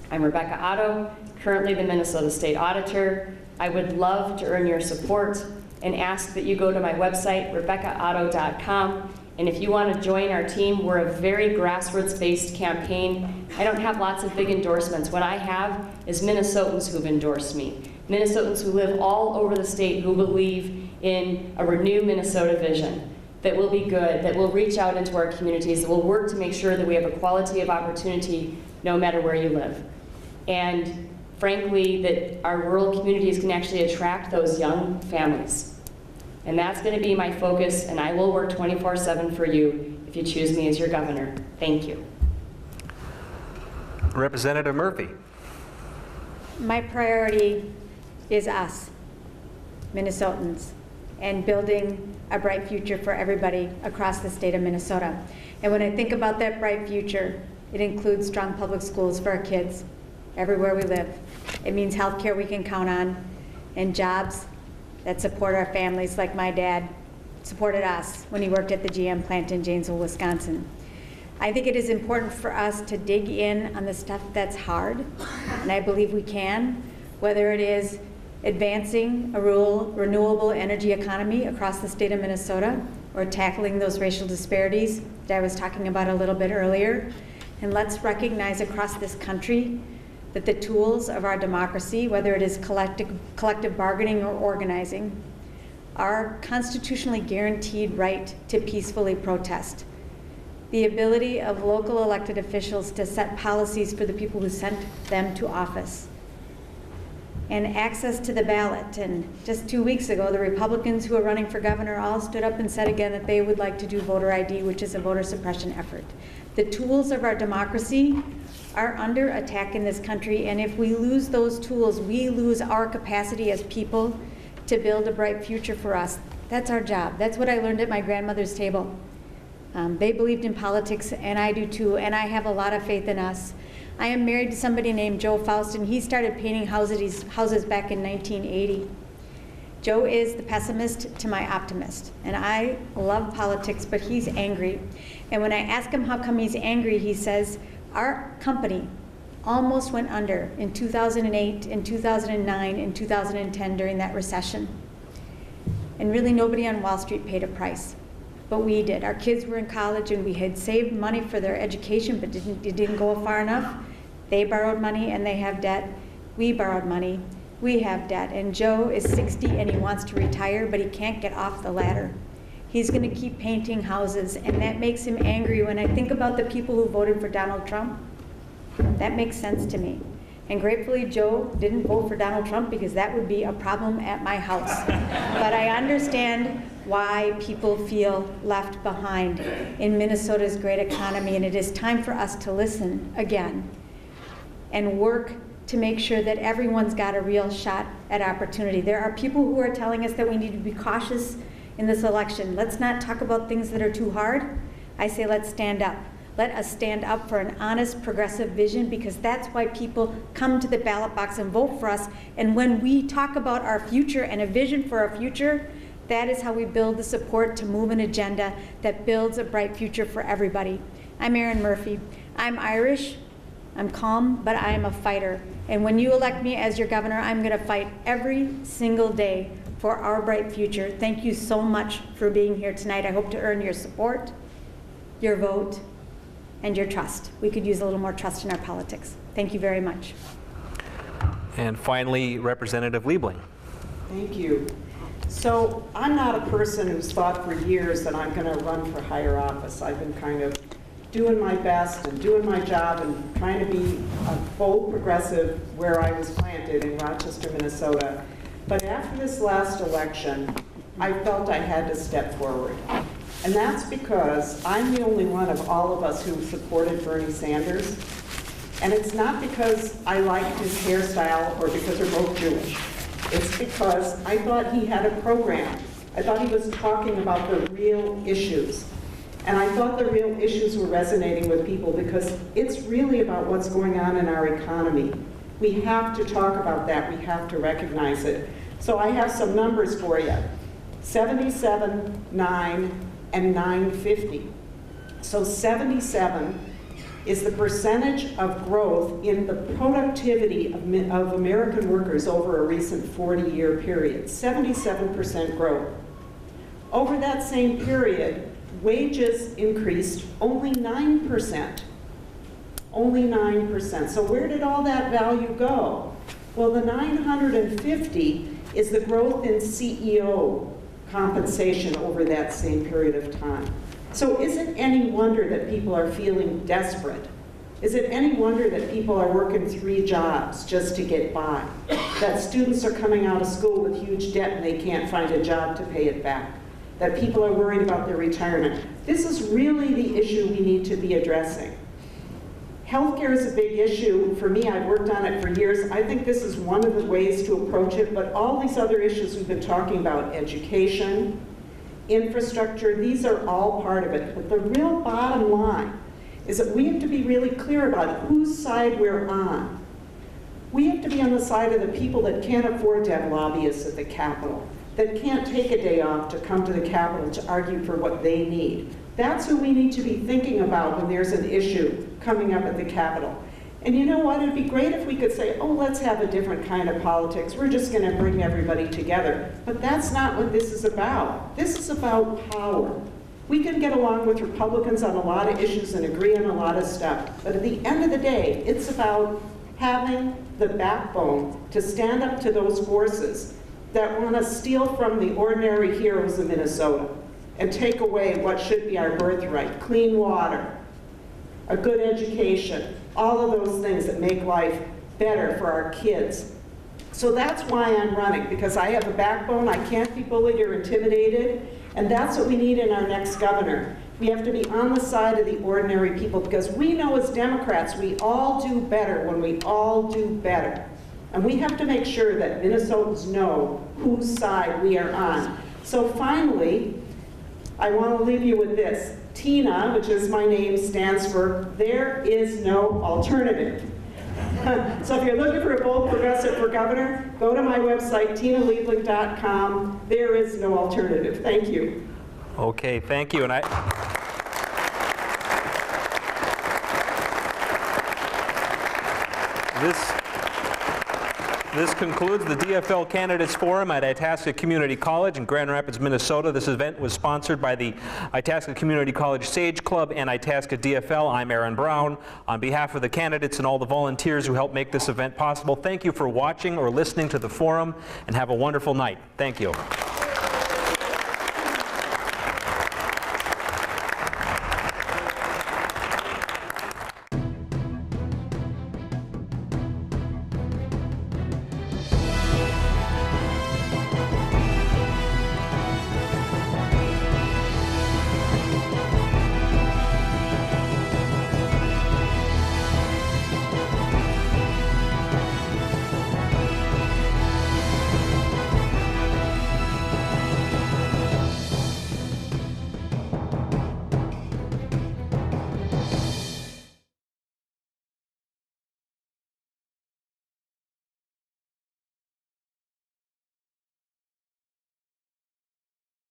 I'm Rebecca Otto, currently the Minnesota State Auditor. I would love to earn your support and ask that you go to my website, RebeccaOtto.com. And if you want to join our team, we're a very grassroots-based campaign. I don't have lots of big endorsements. What I have is Minnesotans who've endorsed me. Minnesotans who live all over the state who believe in a renewed Minnesota vision that will be good, that will reach out into our communities, that will work to make sure that we have a quality of opportunity no matter where you live. And frankly, that our rural communities can actually attract those young families. And that's going to be my focus, and I will work 24/7 for you if you choose me as your governor. Thank you. Representative Murphy. My priority is us, Minnesotans, and building a bright future for everybody across the state of Minnesota. And when I think about that bright future, it includes strong public schools for our kids everywhere we live. It means health care we can count on, and jobs that support our families, like my dad supported us when he worked at the GM plant in Janesville, Wisconsin. I think it is important for us to dig in on the stuff that's hard, and I believe we can, whether it is advancing a rural renewable energy economy across the state of Minnesota, or tackling those racial disparities that I was talking about a little bit earlier. And let's recognize across this country that the tools of our democracy, whether it is collective bargaining or organizing, our constitutionally guaranteed right to peacefully protest. The ability of local elected officials to set policies for the people who sent them to office. And access to the ballot. And just 2 weeks ago, the Republicans who are running for governor all stood up and said again that they would like to do voter ID, which is a voter suppression effort. The tools of our democracy are under attack in this country, and if we lose those tools, we lose our capacity as people to build a bright future for us. That's our job. That's what I learned at my grandmother's table. They believed in politics, and I do too, and I have a lot of faith in us. I am married to somebody named Joe Faust, and he started painting houses back in 1980. Joe is the pessimist to my optimist, and I love politics, but he's angry. And when I ask him how come he's angry, he says, our company almost went under in 2008, in 2009, in 2010 during that recession. And really nobody on Wall Street paid a price, but we did. Our kids were in college and we had saved money for their education, but it didn't go far enough. They borrowed money and they have debt. We borrowed money, we have debt. And Joe is 60 and he wants to retire, but he can't get off the ladder. He's going to keep painting houses, and that makes him angry. When I think about the people who voted for Donald Trump, that makes sense to me. And gratefully, Joe didn't vote for Donald Trump because that would be a problem at my house. But I understand why people feel left behind in Minnesota's great economy, and it is time for us to listen again and work to make sure that everyone's got a real shot at opportunity. There are people who are telling us that we need to be cautious in this election. Let's not talk about things that are too hard. I say let's stand up. Let us stand up for an honest, progressive vision, because that's why people come to the ballot box and vote for us. And when we talk about our future and a vision for our future, That is how we build the support to move an agenda that builds a bright future for everybody. I'm Erin Murphy. I'm Irish, I'm calm, but I am a fighter. And when you elect me as your governor, I'm going to fight every single day for our bright future. Thank you so much for being here tonight. I hope to earn your support, your vote, and your trust. We could use a little more trust in our politics. Thank you very much. And finally, Representative Liebling. Thank you. So I'm not a person who's thought for years that I'm going to run for higher office. I've been kind of doing my best and doing my job and trying to be a bold progressive where I was planted in Rochester, Minnesota. But after this last election, I felt I had to step forward. And that's because I'm the only one of all of us who supported Bernie Sanders. And it's not because I liked his hairstyle or because we're both Jewish. It's because I thought he had a program. I thought he was talking about the real issues. And I thought the real issues were resonating with people because it's really about what's going on in our economy. We have to talk about that. We have to recognize it. So I have some numbers for you. 77, 9, and 950. So 77 is the percentage of growth in the productivity of American workers over a recent 40-year period. 77% growth. Over that same period, wages increased only 9%. Only 9%. So where did all that value go? Well, the 950 is the growth in CEO compensation over that same period of time. So is it any wonder that people are feeling desperate? Is it any wonder that people are working 3 jobs just to get by? That students are coming out of school with huge debt and they can't find a job to pay it back? That people are worried about their retirement? This is really the issue we need to be addressing. Healthcare is a big issue. For me, I've worked on it for years. I think this is one of the ways to approach it, but all these other issues we've been talking about, education, infrastructure, these are all part of it. But the real bottom line is that we have to be really clear about whose side we're on. We have to be on the side of the people that can't afford to have lobbyists at the Capitol, that can't take a day off to come to the Capitol to argue for what they need. That's who we need to be thinking about when there's an issue coming up at the Capitol. And you know what? It'd be great if we could say, oh, let's have a different kind of politics. We're just going to bring everybody together. But that's not what this is about. This is about power. We can get along with Republicans on a lot of issues and agree on a lot of stuff. But at the end of the day, it's about having the backbone to stand up to those forces that want to steal from the ordinary heroes of Minnesota and take away what should be our birthright: clean water, a good education, all of those things that make life better for our kids. So that's why I'm running, because I have a backbone, I can't be bullied or intimidated, and that's what we need in our next governor. We have to be on the side of the ordinary people, because we know as Democrats we all do better when we all do better. And we have to make sure that Minnesotans know whose side we are on. So finally, I want to leave you with this. TINA, which is my name, stands for There Is No Alternative. So if you're looking for a bold progressive for governor, go to my website, tinaliebling.com. There is no alternative. Thank you. Okay, thank you. And This concludes the DFL Candidates Forum at Itasca Community College in Grand Rapids, Minnesota. This event was sponsored by the Itasca Community College Sage Club and Itasca DFL. I'm Erin Brown. On behalf of the candidates and all the volunteers who helped make this event possible, thank you for watching or listening to the forum, and have a wonderful night. Thank you.